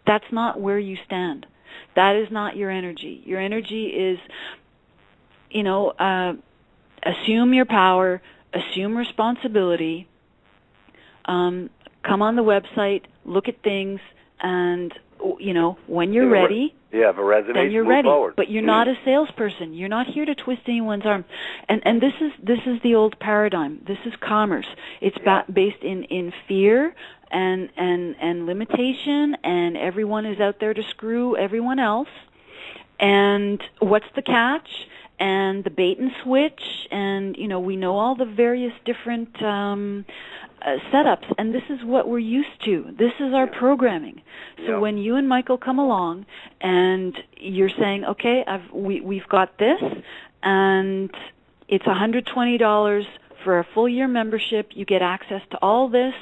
That's not where you stand. That is not your energy. Your energy is, assume your power, assume responsibility, come on the website, look at things, and when you're ready, if it resonates, then you're move ready. forward. But you're not a salesperson. You're not here to twist anyone's arm. And this is the old paradigm. This is commerce. It's based in fear and limitation, and everyone is out there to screw everyone else. And what's the catch? And the bait and switch, and we know all the various different setups, and this is what we're used to. This is our programming. So when you and Michael come along, and you're saying, okay, we've got this, and it's $120 for a full year membership. You get access to all this.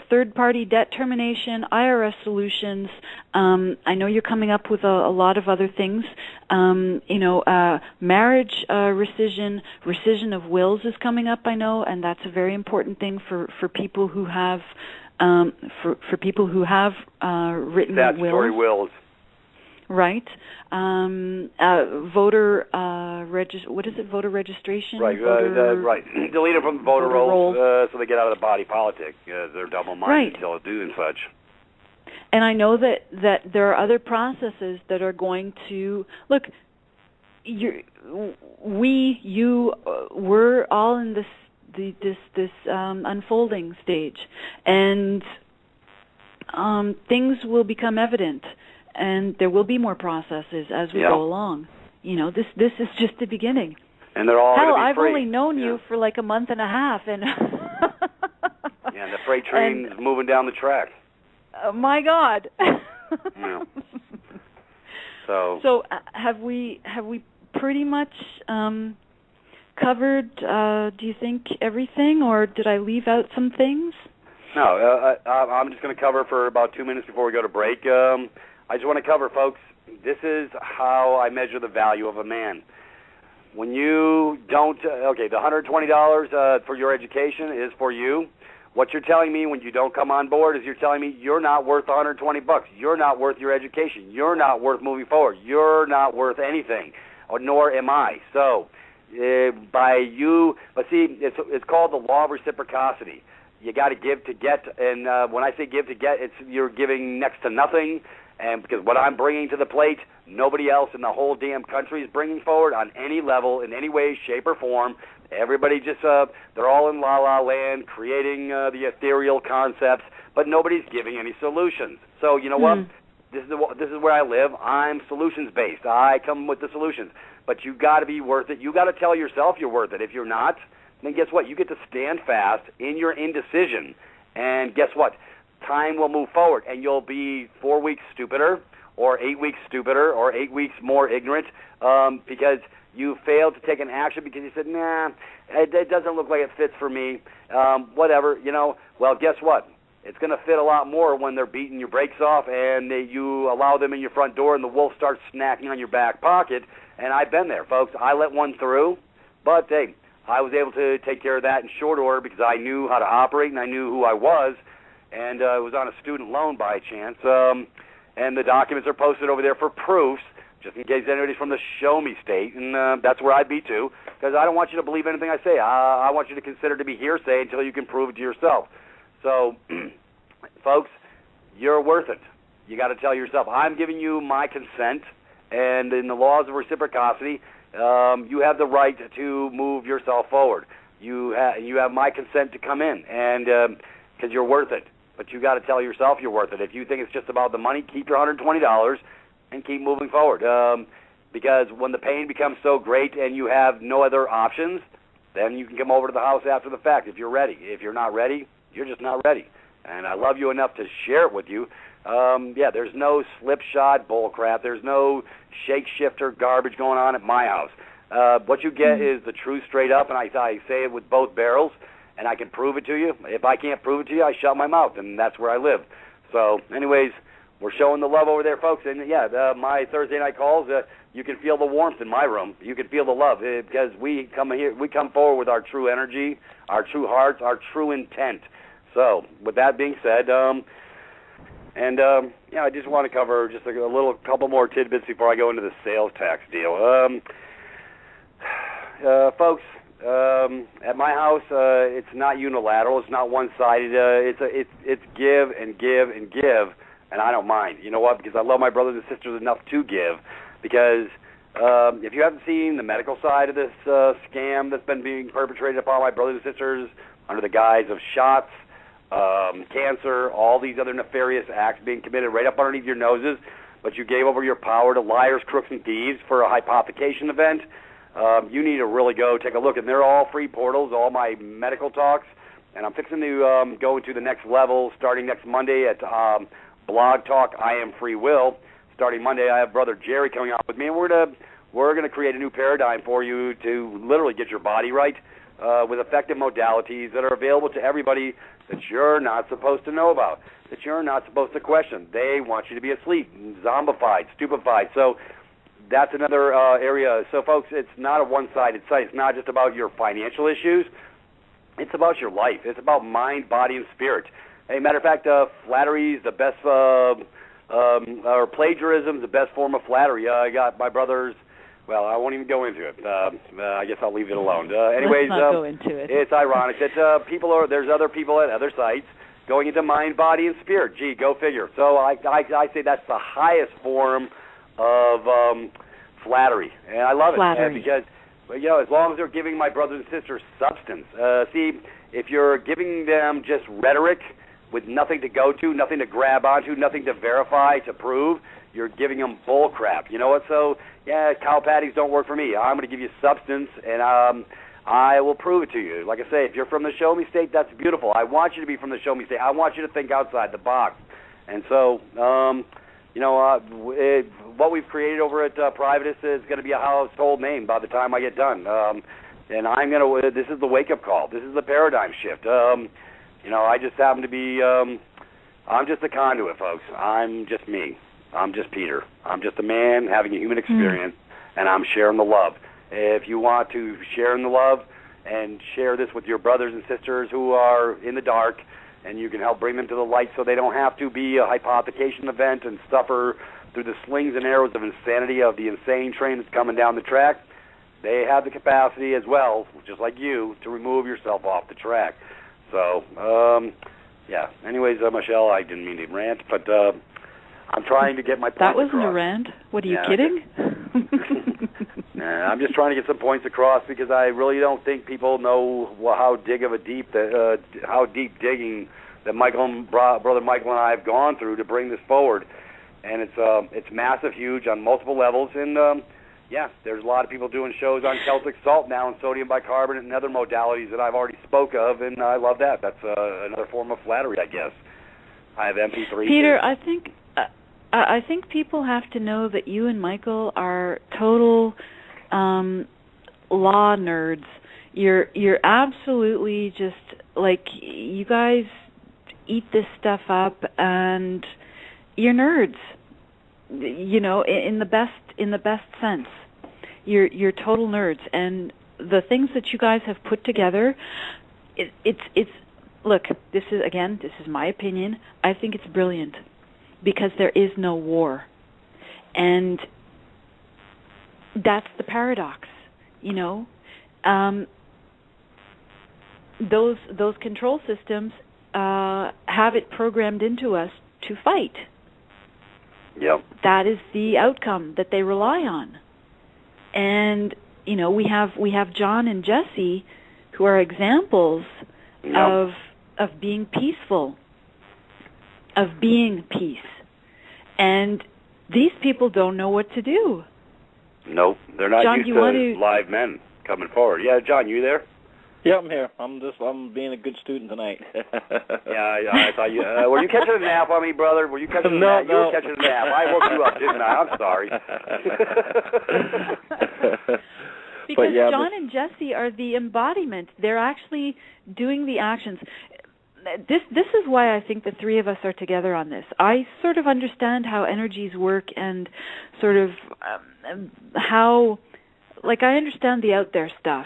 Third-party debt termination, IRS solutions. I know you're coming up with a lot of other things. Marriage rescission of wills is coming up. I know, and that's a very important thing for people who have for people who have written statutory wills. Right. Voter what is it? Voter registration. Right. Right. Delete them from the voter rolls so they get out of the body politic. They're double-minded until they do and such. And I know that there are other processes that are going to look. We're all in this unfolding stage, and things will become evident. And there will be more processes as we go along. This is just the beginning. And they're all going to be I've free. only known you for like a month and a half, and and the freight train is moving down the track. My God. So have we pretty much covered? Do you think everything, or did I leave out some things? No, I'm just going to cover for about 2 minutes before we go to break. I just want to cover, folks, this is how I measure the value of a man. When you don't, the $120 for your education is for you. What you're telling me when you don't come on board is you're telling me you're not worth $120. You're not worth your education. You're not worth moving forward. You're not worth anything, nor am I. So, but see, it's called the law of reciprocity. You got to give to get, and when I say give to get, you're giving next to nothing. And because what I'm bringing to the plate, nobody else in the whole damn country is bringing forward on any level, in any way, shape, or form. Everybody just, they're all in la-la land, creating the ethereal concepts, but nobody's giving any solutions. So you know what? This is where I live. I'm solutions-based. I come with the solutions. But you got to be worth it. You got to tell yourself you're worth it. If you're not, then guess what? You get to stand fast in your indecision, and guess what? Time will move forward, and you'll be 4 weeks stupider, or 8 weeks stupider, or 8 weeks more ignorant, because you failed to take an action because you said, nah, it doesn't look like it fits for me, whatever, Well, guess what? It's going to fit a lot more when they're beating your brakes off and you allow them in your front door and the wolf starts snacking on your back pocket, and I've been there, folks. I let one through, but, hey, I was able to take care of that in short order because I knew how to operate and I knew who I was. And it was on a student loan by chance, and the documents are posted over there for proofs, just in case anybody's from the show-me state, and that's where I'd be too, because I don't want you to believe anything I say. I want you to consider it to be hearsay until you can prove it to yourself. So, folks, you're worth it. You got to tell yourself, I'm giving you my consent, and in the laws of reciprocity, you have the right to move yourself forward. You have my consent to come in, and because you're worth it. But you got to tell yourself you're worth it. If you think it's just about the money, keep your $120 and keep moving forward. Because when the pain becomes so great and you have no other options, then you can come over to the house after the fact if you're ready. If you're not ready, you're just not ready. And I love you enough to share it with you. There's no slipshod bull crap. There's no shake-shifter garbage going on at my house. What you get is the truth straight up, and I say it with both barrels, and I can prove it to you. If I can't prove it to you, I shut my mouth, and that's where I live. So, anyways, we're showing the love over there, folks. And, my Thursday night calls, you can feel the warmth in my room. You can feel the love because we come forward with our true energy, our true hearts, our true intent. So, with that being said, I just want to cover just a couple more tidbits before I go into the sales tax deal. Folks, at my house, it's not unilateral. It's not one-sided. It's give and give and give, and I don't mind. You know what? Because I love my brothers and sisters enough to give. Because if you haven't seen the medical side of this scam that's been being perpetrated upon my brothers and sisters under the guise of shots, cancer, all these other nefarious acts being committed right up underneath your noses, but you gave over your power to liars, crooks, and thieves for a hypothecation event, you need to really go take a look. And they're all free portals, all my medical talks, and I'm fixing to go into the next level starting next Monday at Blog Talk I Am Free Will. Starting Monday, I have Brother Jerry coming out with me, and we're gonna create a new paradigm for you to literally get your body right with effective modalities that are available to everybody that you're not supposed to know about, that you're not supposed to question. They want you to be asleep, zombified, stupefied. So that's another area. So, folks, it's not a one-sided site. It's not just about your financial issues. It's about your life. It's about mind, body, and spirit. Hey, matter of fact, flattery is the best, or plagiarism is the best form of flattery. I got my brothers. Well, I won't even go into it. I guess I'll leave it alone. Anyways, let's not go into it. It's ironic that there's other people at other sites going into mind, body, and spirit. Gee, go figure. So I say that's the highest form of flattery, and I love it because as long as they're giving my brothers and sisters substance. See, if you're giving them just rhetoric with nothing to go to, nothing to grab onto, nothing to verify, to prove, you're giving them bull crap. You know what? So, cow patties don't work for me. I'm going to give you substance, and I will prove it to you. Like I say, if you're from the show me state, that's beautiful. I want you to be from the show me state. I want you to think outside the box. And so, what we've created over at Privatus is going to be a household name by the time I get done. And this is the wake-up call. This is the paradigm shift. I just happen to be, I'm just a conduit, folks. I'm just me. I'm just Peter. I'm just a man having a human experience, and I'm sharing the love. If you want to share in the love and share this with your brothers and sisters who are in the dark, and you can help bring them to the light so they don't have to be a hypothecation event and suffer through the slings and arrows of insanity of the insane train that's coming down the track, they have the capacity as well, just like you, to remove yourself off the track. So, anyways, Michelle, I didn't mean to rant, but I'm trying to get my points across. That wasn't across. A rant. What, are you kidding? I'm just trying to get some points across because I really don't think people know how deep digging that Brother Michael and I have gone through to bring this forward. And it's massive, huge on multiple levels. And, there's a lot of people doing shows on Celtic salt now and sodium bicarbonate and other modalities that I've already spoke of, and I love that. That's another form of flattery, I guess. I have MP3. Peter, I think people have to know that you and Michael are total law nerds. You're absolutely just like, you guys eat this stuff up, and you're nerds. In the best sense. You're total nerds, and the things that you guys have put together, it's look, this is my opinion. I think it's brilliant because there is no war. And that's the paradox, Those control systems have it programmed into us to fight. Yep. That is the outcome that they rely on. And, we have John and Jesse who are examples of being peaceful, of being peace. And these people don't know what to do. Nope, they're not John, used to live men coming forward. Yeah, John, you there? Yeah, I'm here. I'm being a good student tonight. Yeah, I thought you were you catching a nap on me, brother? Were you catching a nap? No. You were catching a nap. I woke you up, didn't I? I'm sorry. Because John and Jesse are the embodiment. They're actually doing the actions. This is why I think the three of us are together on this. I sort of understand how energies work and sort of how, like, I understand the out there stuff.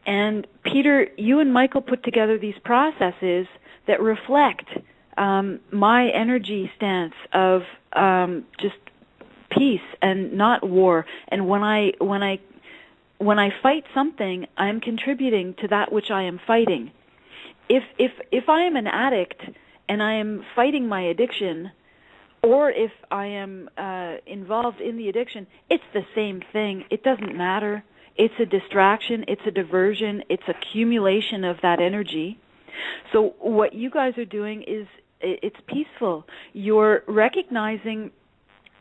And Peter, you and Michael put together these processes that reflect my energy stance of just peace and not war. And when I fight something, I'm contributing to that which I am fighting. If I am an addict and I am fighting my addiction, or if I am involved in the addiction, it's the same thing. It doesn't matter. It's a distraction. It's a diversion. It's accumulation of that energy. So what you guys are doing is it's peaceful. You're recognizing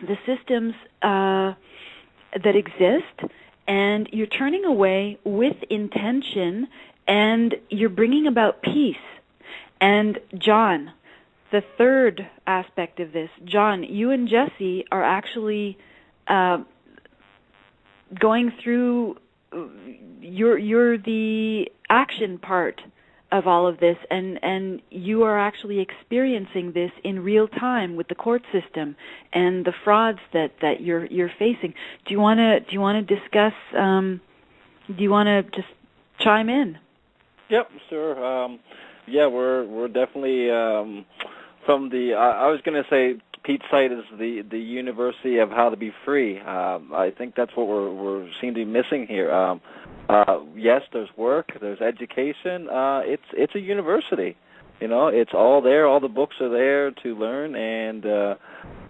the systems that exist, and you're turning away with intention, and you're bringing about peace. And John, the third aspect of this, John, you and Jesse are actually going through, you're the action part of all of this, and you are actually experiencing this in real time with the court system and the frauds that you're facing. Do you want to discuss? Do you want to just chime in? Yep, sure. Yeah, we're definitely from the. I was going to say Pete's site is the university of how to be free. I think that's what we're seem to be missing here. Yes, there's work, there's education. It's a university. You know, it's all there. All the books are there to learn, and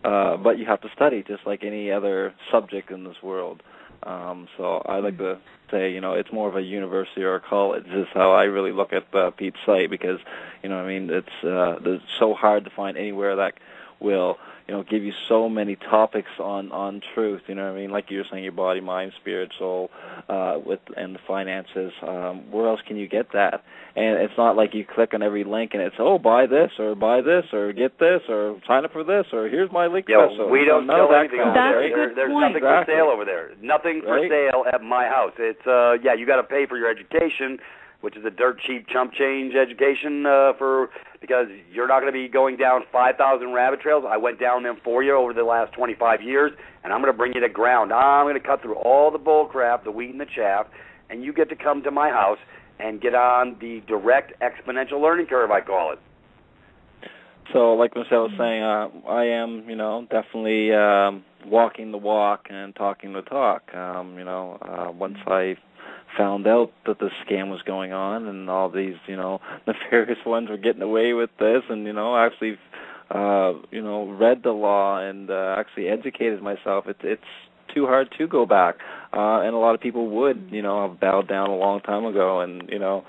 but you have to study just like any other subject in this world. So I like to say, you know, it's more of a university or a college. This is how I really look at Pete's site, because, you know, I mean, it's so hard to find anywhere that will, you know, give you so many topics on truth. You know what I mean? Like you were saying, your body, mind, spirit, soul, and the finances. Where else can you get that? And it's not like you click on every link and it's, oh, buy this or get this or sign up for this or here's my link. Yeah, we don't sell anything over there. There's nothing for Exactly. sale over there. Nothing for sale at my house. It's yeah, you got to pay for your education, which is a dirt cheap chump change education because you're not going to be going down 5,000 rabbit trails. I went down them for you over the last 25 years, and I'm going to bring you to ground. I'm going to cut through all the bull crap, the wheat and the chaff, and you get to come to my house and get on the direct exponential learning curve, I call it. So, like Michelle was saying, I am, you know, definitely walking the walk and talking the talk. You know, once I found out that the scam was going on and all these, you know, nefarious ones were getting away with this, and, you know, actually, you know, read the law and actually educated myself, it's too hard to go back. And a lot of people would, you know, have bowed down a long time ago and, you know,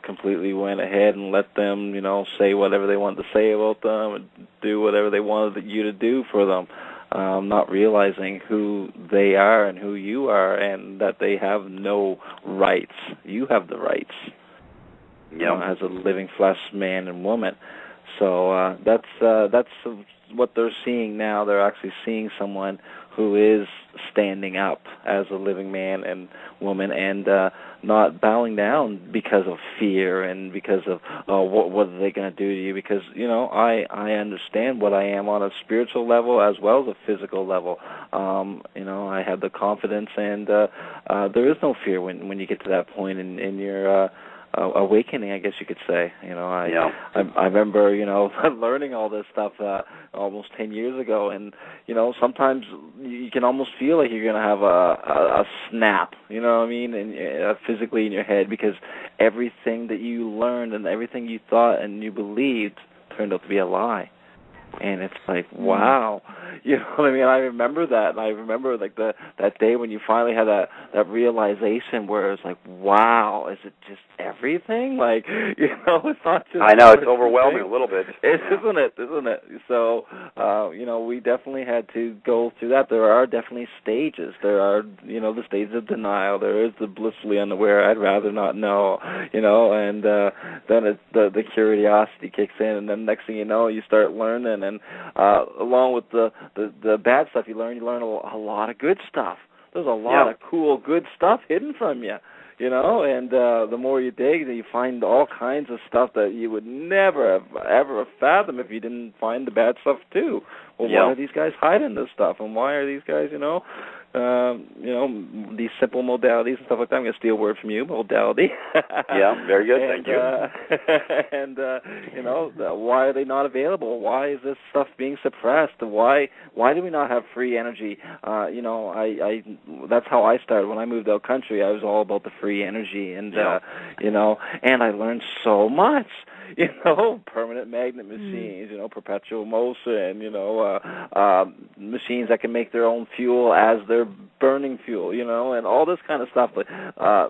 completely went ahead and let them, you know, say whatever they wanted to say about them and do whatever they wanted you to do for them, not realizing who they are and who you are and that they have no rights. You have the rights, you know, as a living flesh man and woman. So that's what they're seeing now. They're actually seeing someone who is standing up as a living man and woman and not bowing down because of fear and because of what are they going to do to you, because, you know, I understand what I am on a spiritual level as well as a physical level. You know, I have the confidence, and there is no fear when you get to that point in your awakening, I guess you could say. You know, I remember, you know, learning all this stuff almost 10 years ago, and, you know, sometimes you can almost feel like you're going to have a snap, you know what I mean, and physically in your head, because everything that you learned and everything you thought and you believed turned out to be a lie. And it's like, wow, you know what I mean? I remember that, and I remember like that day when you finally had that realization where it's like, wow, is it just everything? Like, you know, it's not just. I know, it's overwhelming a little bit. Isn't it? So, you know, we definitely had to go through that. There are definitely stages. There are, the stages of denial. There is the blissfully unaware, I'd rather not know, and then the curiosity kicks in, and then next thing you know, you start learning, and along with the bad stuff you learn a lot of good stuff. There's a lot of cool, good stuff hidden from you. And the more you dig, you find all kinds of stuff that you would never have ever fathomed if you didn't find the bad stuff too. Well, why are these guys hiding this stuff, and why are these guys, these simple modalities and stuff like that? I'm going to steal a word from you, modality. Yeah, very good, thank you. And why are they not available? Why is this stuff being suppressed? Why do we not have free energy? That's how I started. When I moved out country, I was all about the free energy, and and I learned so much. Permanent magnet machines, perpetual motion, machines that can make their own fuel as they're burning fuel, and all this kind of stuff.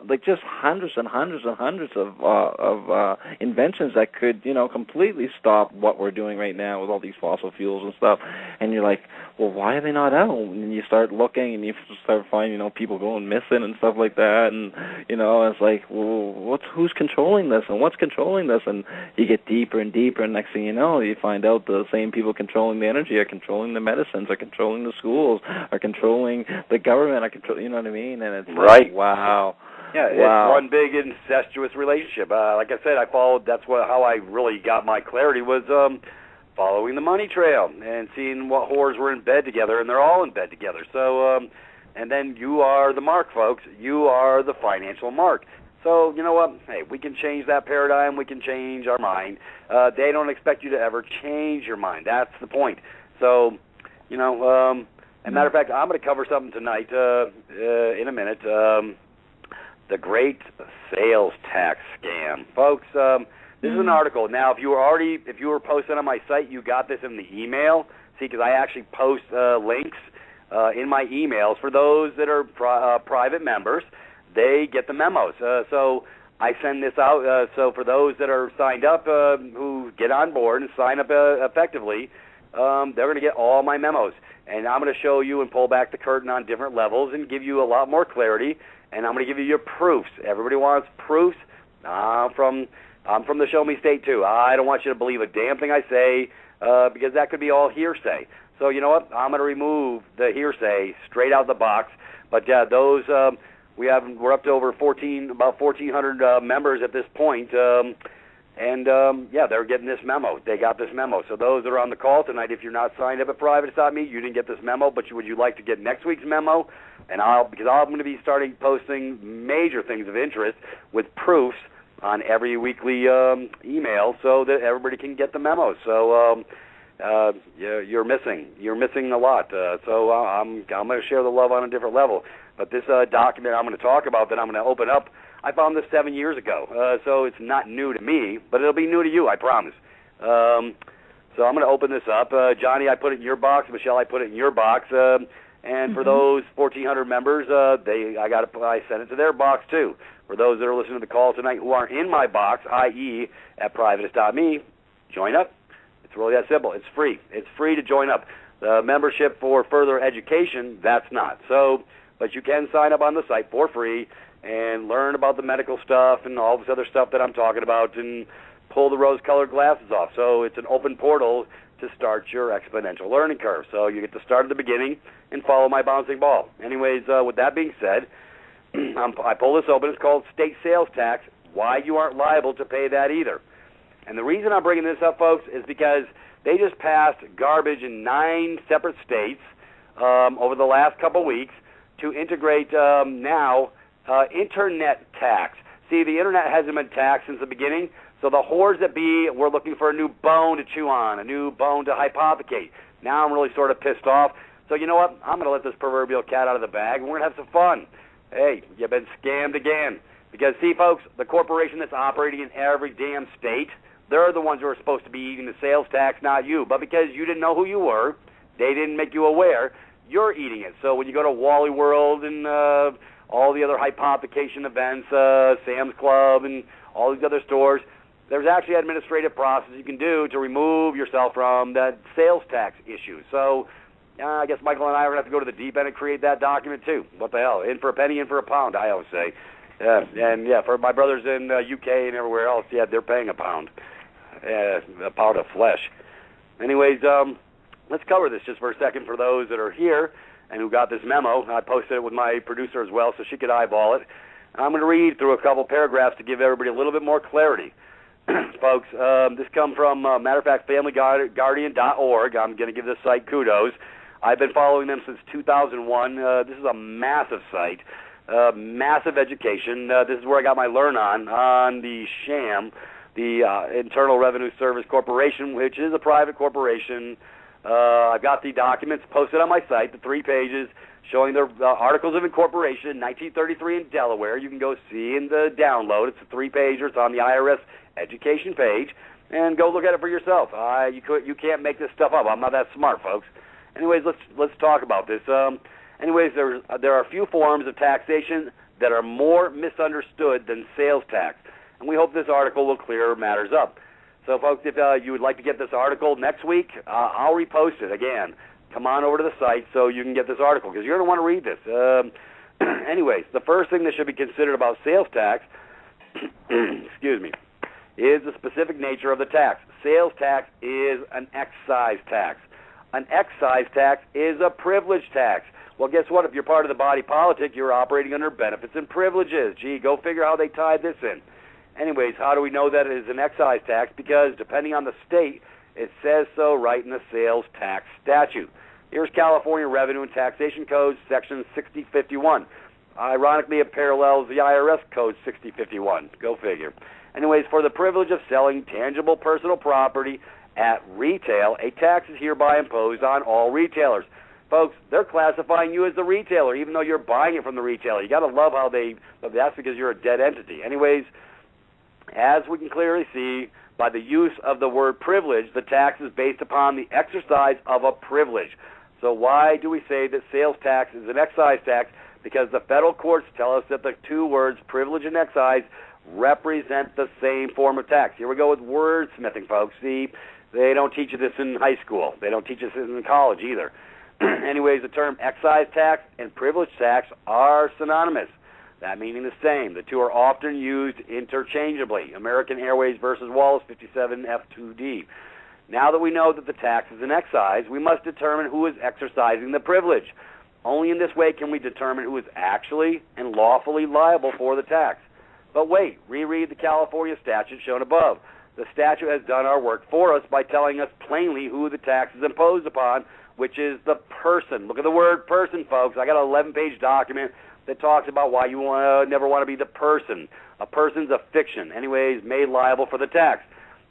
Like just hundreds and hundreds and hundreds of inventions that could, completely stop what we're doing right now with all these fossil fuels and stuff. And you're like, well, why are they not out? And you start looking, and you start finding, people going missing and stuff like that. And it's like, well, who's controlling this, and what's controlling this? And you get deeper and deeper, and next thing you know, you find out the same people controlling the energy are controlling the medicines, are controlling the schools, are controlling the government, are controlling, you know what I mean? And it's like, wow. Yeah, it's one big incestuous relationship. Like I said, that's how I really got my clarity was following the money trail and seeing what whores were in bed together, and they're all in bed together. So, and then you are the mark, folks. You are the financial mark. So, you know what? Hey, we can change that paradigm. We can change our mind. They don't expect you to ever change your mind. That's the point. So, as a matter of fact, I'm going to cover something tonight in a minute. The Great Sales Tax Scam. Folks, this is an article. Now, if you were posting on my site, you got this in the email. See, because I actually post links in my emails for those that are private members. They get the memos. So I send this out. So for those that are signed up who get on board and sign up effectively, they're going to get all my memos. And I'm going to show you and pull back the curtain on different levels and give you a lot more clarity. And I'm going to give you your proofs. Everybody wants proofs. I'm from the show me state, too. I don't want you to believe a damn thing I say because that could be all hearsay. So you know what? I'm going to remove the hearsay straight out of the box. But those... We're up to over about 1,400 members at this point, they're getting this memo. They got this memo. So those that are on the call tonight, if you're not signed up at Privates.me, you didn't get this memo, but would you like to get next week's memo? And because I'm going to be starting posting major things of interest with proofs on every weekly email, so that everybody can get the memo. So you're missing a lot. So I'm going to share the love on a different level. But this document I'm going to talk about that I'm going to open up, I found this 7 years ago. So it's not new to me, but it'll be new to you, I promise. So I'm going to open this up. Johnny, I put it in your box. Michelle, I put it in your box. And for those 1,400 members, I sent it to their box too. For those that are listening to the call tonight who aren't in my box, i.e. at Privates.me, join up. It's really that simple. It's free. It's free to join up. The membership for further education, that's not. So, but you can sign up on the site for free and learn about the medical stuff and all this other stuff that I'm talking about and pull the rose-colored glasses off. So it's an open portal to start your exponential learning curve. So you get to start at the beginning and follow my bouncing ball. Anyways, with that being said, I pull this open. It's called State Sales Tax, Why You Aren't Liable to Pay That Either. And the reason I'm bringing this up, folks, is because they just passed garbage in 9 separate states over the last couple weeks to integrate now internet tax. See, the internet hasn't been taxed since the beginning, so the whores that be were looking for a new bone to chew on, a new bone to hypothecate. Now I'm really sort of pissed off. So you know what? I'm going to let this proverbial cat out of the bag, and we're going to have some fun. Hey, you've been scammed again. Because, see, folks, the corporation that's operating in every damn state, they're the ones who are supposed to be eating the sales tax, not you. But because you didn't know who you were, they didn't make you aware, you're eating it. So when you go to Wally World and all the other hypothecation events, Sam's Club and all these other stores, there's actually an administrative process you can do to remove yourself from that sales tax issue. So I guess Michael and I are going to have to go to the deep end and create that document too. What the hell? In for a penny, in for a pound, I always say. And for my brothers in UK and everywhere else, they're paying a pound of flesh. Anyways, let's cover this just for a second for those that are here and who got this memo. I posted it with my producer as well so she could eyeball it. I'm going to read through a couple paragraphs to give everybody a little bit more clarity. Folks, this comes from, matter of fact, FamilyGuardian.org. I'm going to give this site kudos. I've been following them since 2001. This is a massive site, massive education. This is where I got my learn on the sham, the Internal Revenue Service Corporation, which is a private corporation. I've got the documents posted on my site, the 3 pages, showing the articles of incorporation in 1933 in Delaware. You can go see in the download. It's a 3-pager. It's on the IRS education page, and go look at it for yourself. You can't make this stuff up. I'm not that smart, folks. Anyways, let's talk about this. Anyways, there are a few forms of taxation that are more misunderstood than sales tax, and we hope this article will clear matters up. So, folks, if you would like to get this article next week, I'll repost it again. Come on over to the site so you can get this article, because you're going to want to read this. Anyways, the first thing that should be considered about sales tax, excuse me, is the specific nature of the tax. Sales tax is an excise tax. An excise tax is a privilege tax. Well, guess what? If you're part of the body politic, you're operating under benefits and privileges. Gee, go figure how they tied this in. Anyways, how do we know that it is an excise tax? Because depending on the state, it says so right in the sales tax statute. Here's California Revenue and Taxation Code, Section 6051. Ironically, it parallels the IRS Code 6051. Go figure. Anyways, for the privilege of selling tangible personal property at retail, a tax is hereby imposed on all retailers. Folks, they're classifying you as the retailer, even though you're buying it from the retailer. You got to love how that's because you're a dead entity. Anyways, as we can clearly see, by the use of the word privilege, the tax is based upon the exercise of a privilege. So why do we say that sales tax is an excise tax? Because the federal courts tell us that the 2 words, privilege and excise, represent the same form of tax. Here we go with wordsmithing, folks. See, they don't teach you this in high school. They don't teach us this in college either. Anyways, the term excise tax and privilege tax are synonymous, that meaning the same. The 2 are often used interchangeably. American Airways versus Wallace 57 F2D. Now that we know that the tax is an excise, we must determine who is exercising the privilege. Only in this way can we determine who is actually and lawfully liable for the tax. But wait, reread the California statute shown above. The statute has done our work for us by telling us plainly who the tax is imposed upon, which is the person. Look at the word person, folks. I got an 11-page document that talks about why you never want to be the person. A person's a fiction, anyways, made liable for the tax.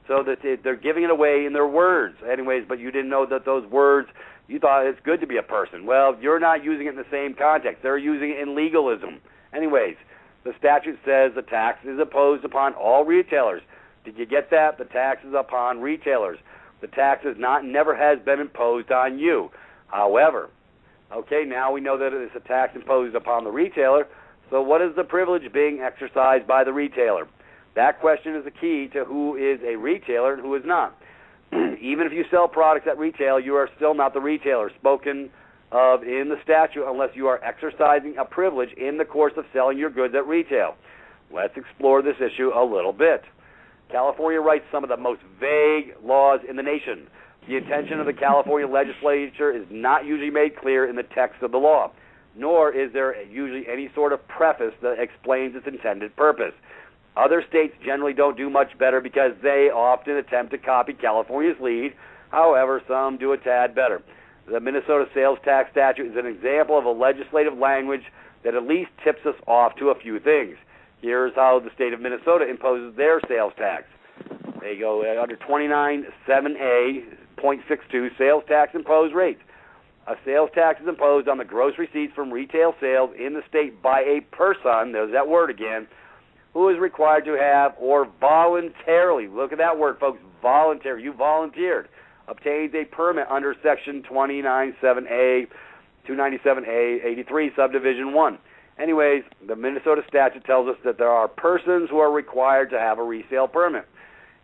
So that they're giving it away in their words, anyways, but you didn't know that those words, you thought it's good to be a person. Well, you're not using it in the same context. They're using it in legalism. Anyways, the statute says the tax is imposed upon all retailers. Did you get that? The tax is upon retailers. The tax is not, never has been imposed on you. However, okay, now we know that it is a tax imposed upon the retailer. So what is the privilege being exercised by the retailer? That question is the key to who is a retailer and who is not. Even if you sell products at retail, you are still not the retailer spoken of in the statute unless you are exercising a privilege in the course of selling your goods at retail. Let's explore this issue a little bit. California writes some of the most vague laws in the nation. The intention of the California legislature is not usually made clear in the text of the law, nor is there usually any sort of preface that explains its intended purpose. Other states generally don't do much better because they often attempt to copy California's lead. However, some do a tad better. The Minnesota sales tax statute is an example of a legislative language that at least tips us off to a few things. Here's how the state of Minnesota imposes their sales tax. They go under 29.7a.62, sales tax imposed rates. A sales tax is imposed on the gross receipts from retail sales in the state by a person, there's that word again, who is required to have or voluntarily, look at that word, folks, voluntary, you volunteered, obtains a permit under Section 297A, 297A83, Subdivision 1. Anyways, the Minnesota statute tells us that there are persons who are required to have a resale permit.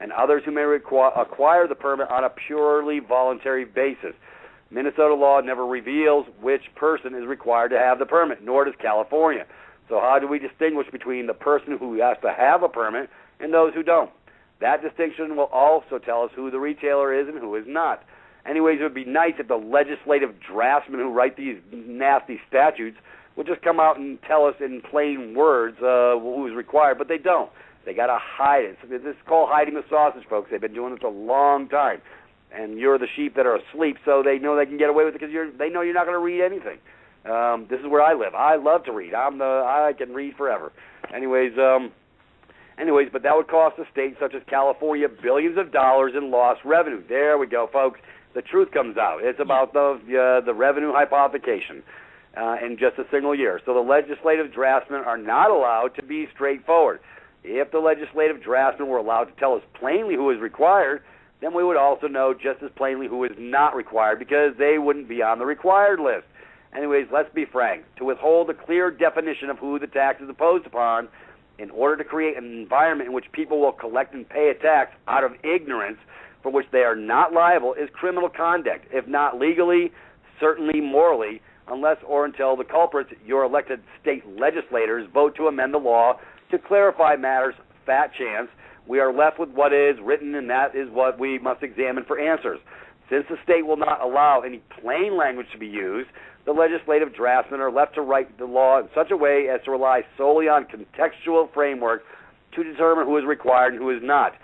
and others who may acquire the permit on a purely voluntary basis. Minnesota law never reveals which person is required to have the permit, nor does California. So how do we distinguish between the person who has to have a permit and those who don't? That distinction will also tell us who the retailer is and who is not. Anyways, it would be nice if the legislative draftsmen who write these nasty statutes would just come out and tell us in plain words who is required, but they don't. They got to hide it. So this is called hiding the sausage, folks. They've been doing this a long time. And you're the sheep that are asleep, so they know they can get away with it because they know you're not going to read anything. This is where I live. I love to read. I can read forever. Anyways, but that would cost a state such as California billions of dollars in lost revenue. There we go, folks. The truth comes out. It's about the revenue hypothecation in just a single year. So the legislative draftsmen are not allowed to be straightforward. If the legislative draftsmen were allowed to tell us plainly who is required, then we would also know just as plainly who is not required because they wouldn't be on the required list. Anyways, let's be frank. To withhold a clear definition of who the tax is imposed upon in order to create an environment in which people will collect and pay a tax out of ignorance for which they are not liable is criminal conduct, if not legally, certainly morally, unless or until the culprits, your elected state legislators, vote to amend the law to clarify matters. Fat chance we are left with what is written, and that is what we must examine for answers. Since the state will not allow any plain language to be used, the legislative draftsmen are left to write the law in such a way as to rely solely on contextual framework to determine who is required and who is not.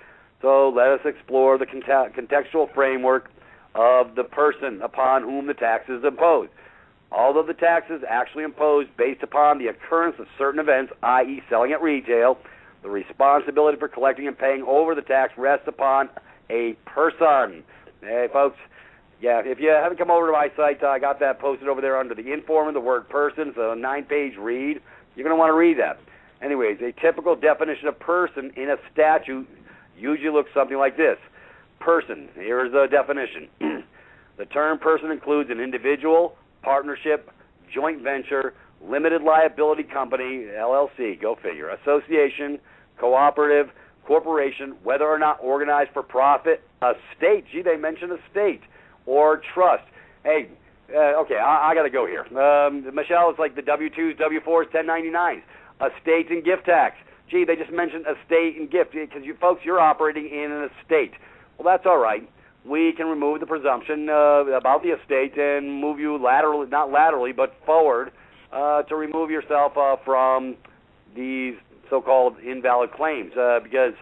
So let us explore the contextual framework of the person upon whom the tax is imposed. Although the tax is actually imposed based upon the occurrence of certain events, i.e. selling at retail, the responsibility for collecting and paying over the tax rests upon a person. Hey, folks, yeah, if you haven't come over to my site, I got that posted over there under the inform and the word person. It's a 9-page read. You're going to want to read that. Anyways, a typical definition of person in a statute usually looks something like this. Person, here's the definition. The term person includes an individual, partnership, joint venture, limited liability company, LLC, go figure, association, cooperative, corporation, whether or not organized for profit, a state, gee, they mentioned a state, or trust. Hey, okay, I got to go here. Michelle, it's like the W-2s, W-4s, 1099s, estate and gift tax. Gee, they just mentioned estate and gift because you folks, you're operating in an estate. Well, that's all right. We can remove the presumption about the estate and move you laterally, not laterally, but forward to remove yourself from these so-called invalid claims because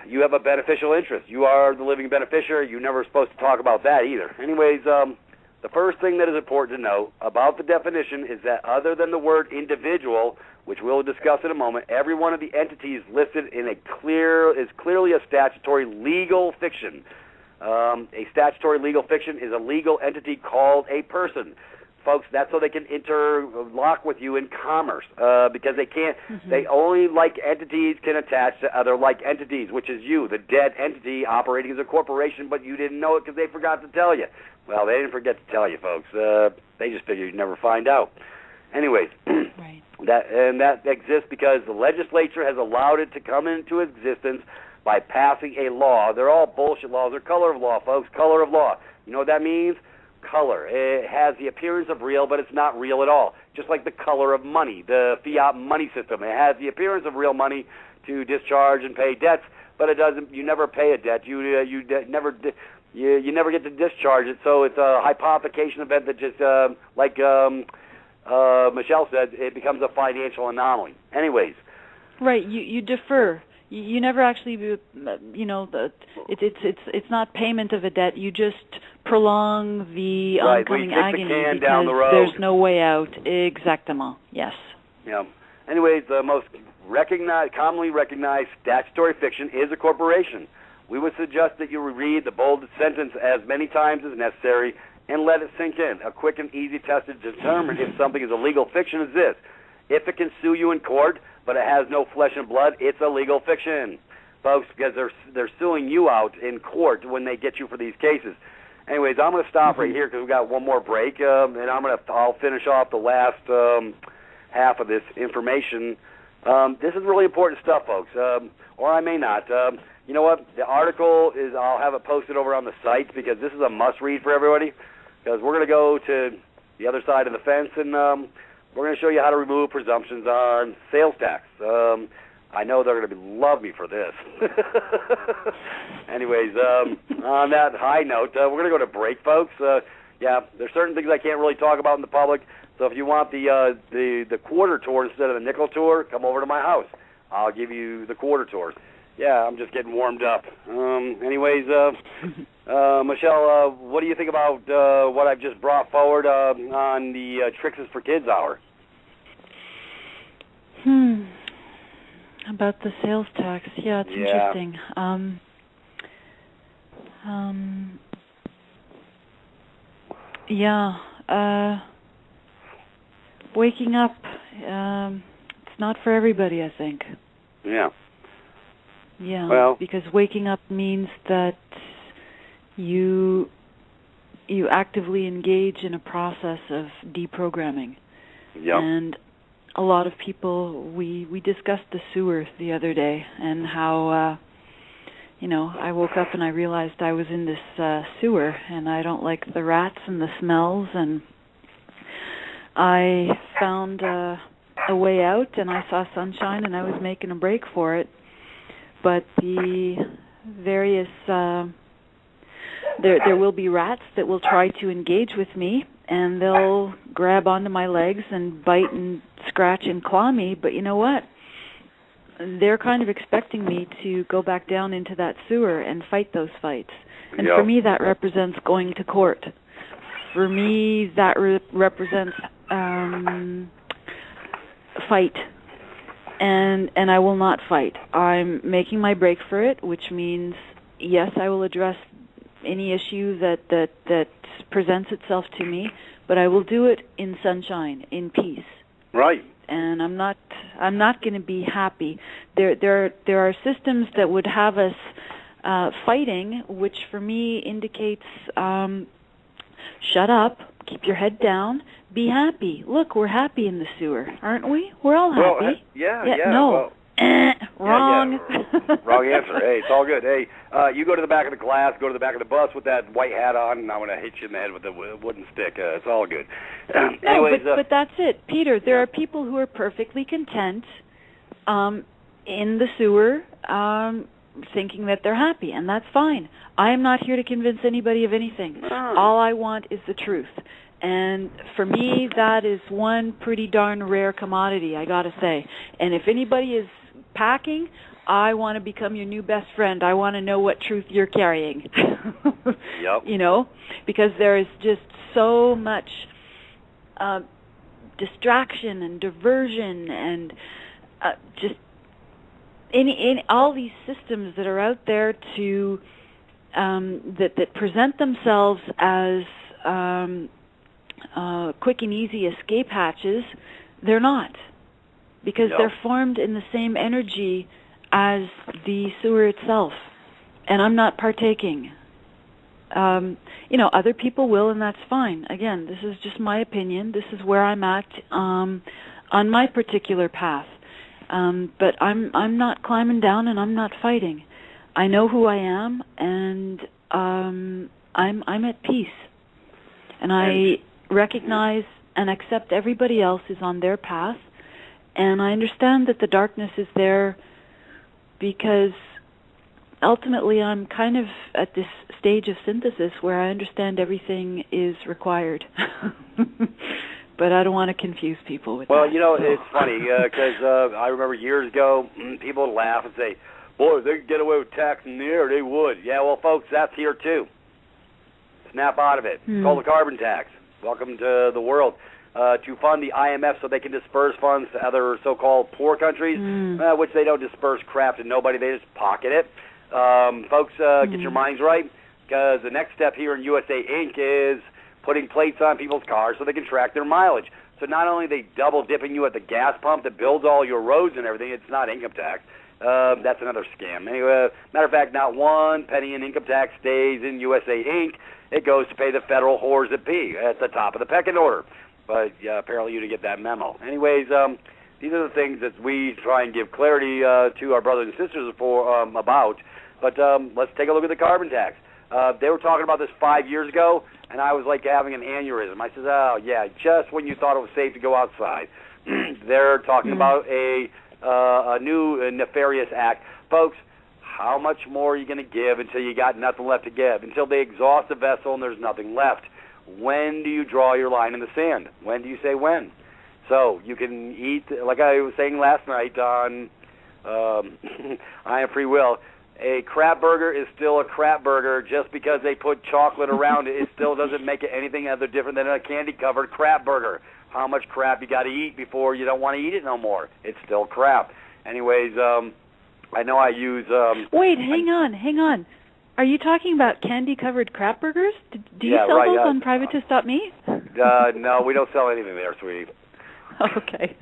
you have a beneficial interest. You are the living beneficiary. You're never supposed to talk about that either. Anyways, the first thing that is important to know about the definition is that other than the word individual, which we'll discuss in a moment, every one of the entities listed is clearly a statutory legal fiction. A statutory legal fiction is a legal entity called a person. Folks, that's so they can interlock with you in commerce because they can't. Mm-hmm. They only like entities can attach to other like entities, which is you, the dead entity operating as a corporation, but you didn't know it because they forgot to tell you. Well, they didn't forget to tell you, folks. They just figured you'd never find out. Anyways, right. that exists because the legislature has allowed it to come into existence by passing a law. They're all bullshit laws. They're color of law, folks. Color of law. You know what that means? Color. It has the appearance of real, but it's not real at all. Just like the color of money, the fiat money system. It has the appearance of real money to discharge and pay debts, but it doesn't. You never pay a debt. You never get to discharge it. So it's a hypothecation event that just like Michelle said, it becomes a financial anomaly. Anyways, right. You defer. You never actually, it's not payment of a debt. You just prolong the oncoming agony because there's no way out. Exactement. Yes. Yeah. Anyways, the most commonly recognized statutory fiction is a corporation. We would suggest that you read the bolded sentence as many times as necessary and let it sink in. A quick and easy test to determine if something is a legal fiction is this. If it can sue you in court, but it has no flesh and blood, it's a legal fiction, folks, because they're suing you out in court when they get you for these cases. Anyways, I'm going to stop right here because we've got one more break, and I'll finish off the last half of this information. This is really important stuff, folks, or I may not. you know what? The article is, I'll have it posted over on the site because this is a must-read for everybody because we're going to go to the other side of the fence and we're going to show you how to remove presumptions on sales tax. I know they're going to love me for this. Anyways, on that high note, we're going to go to break, folks. Yeah, there's certain things I can't really talk about in the public. So if you want the quarter tour instead of the nickel tour, come over to my house. I'll give you the quarter tours. Yeah, I'm just getting warmed up. Anyways, Michelle, what do you think about what I've just brought forward on the Tricks is for Kids hour? About the sales tax. Yeah, it's interesting. Waking up, it's not for everybody, I think. Yeah. Yeah, well, because waking up means that you actively engage in a process of deprogramming. Yep. And a lot of people, we discussed the sewer the other day and how, I woke up and I realized I was in this sewer and I don't like the rats and the smells, and I found a way out and I saw sunshine and I was making a break for it. But the various, there will be rats that will try to engage with me, and they'll grab onto my legs and bite and scratch and claw me. But you know what? They're kind of expecting me to go back down into that sewer and fight those fights. And for me, that represents going to court. For me, that represents fight. And I will not fight. I'm making my break for it, which means, yes, I will address any issue that presents itself to me, but I will do it in sunshine, in peace. Right. And I'm not going to be happy. There are systems that would have us fighting, which for me indicates shut up, keep your head down, be happy. Look, we're happy in the sewer, aren't we? We're all happy. Well, No. Well, wrong. Yeah. Wrong answer. Hey, it's all good. Hey, you go to the back of the class, go to the back of the bus with that white hat on, and I'm going to hit you in the head with a wooden stick. It's all good. Anyways, but that's it, Peter. There are people who are perfectly content in the sewer, thinking that they're happy, and that's fine. I am not here to convince anybody of anything. All I want is the truth. And for me, that is one pretty darn rare commodity, I got to say. And if anybody is packing, I want to become your new best friend. I want to know what truth you're carrying. Yep. Because there is just so much distraction and diversion and just in all these systems that are out there to that present themselves as quick and easy escape hatches. They're not, because they're formed in the same energy as the sewer itself, and I'm not partaking. Other people will, and that's fine. Again, this is just my opinion. This is where I'm at on my particular path. But I'm not climbing down, and I'm not fighting. I know who I am, and I'm at peace, and I recognize and accept everybody else is on their path, and I understand that the darkness is there because ultimately I'm kind of at this stage of synthesis where I understand everything is required. But I don't want to confuse people with that. Well, it's funny because I remember years ago, people would laugh and say, boy, if they could get away with tax in the air, they would. Yeah, well, folks, that's here too. Snap out of it. It's called the carbon tax. Welcome to the world. To fund the IMF so they can disperse funds to other so-called poor countries, which they don't disperse crap to nobody. They just pocket it. Folks, get your minds right, because the next step here in USA Inc. is putting plates on people's cars so they can track their mileage. So not only are they double-dipping you at the gas pump that builds all your roads and everything, it's not income tax. That's another scam. Anyway, matter of fact, not one penny in income tax stays in USA Inc. It goes to pay the federal whores that pee at the top of the pecking order. But apparently you didn't get that memo. Anyways, these are the things that we try and give clarity to our brothers and sisters about. But let's take a look at the carbon tax. They were talking about this 5 years ago, and I was like having an aneurysm. I said, oh, yeah, just when you thought it was safe to go outside. They're talking about a new nefarious act. Folks, how much more are you going to give until you got nothing left to give? Until they exhaust the vessel and there's nothing left. When do you draw your line in the sand? When do you say when? So you can eat, like I was saying last night on I Am Free Will, a crap burger is still a crap burger just because they put chocolate around it. It still doesn't make it anything other different than a candy-covered crap burger. How much crap you got to eat before you don't want to eat it no more? It's still crap. Anyways, I know I use... Wait, hang on. Are you talking about candy-covered crap burgers? Do you sell those on privatist.me? No, we don't sell anything there, sweetie. Okay.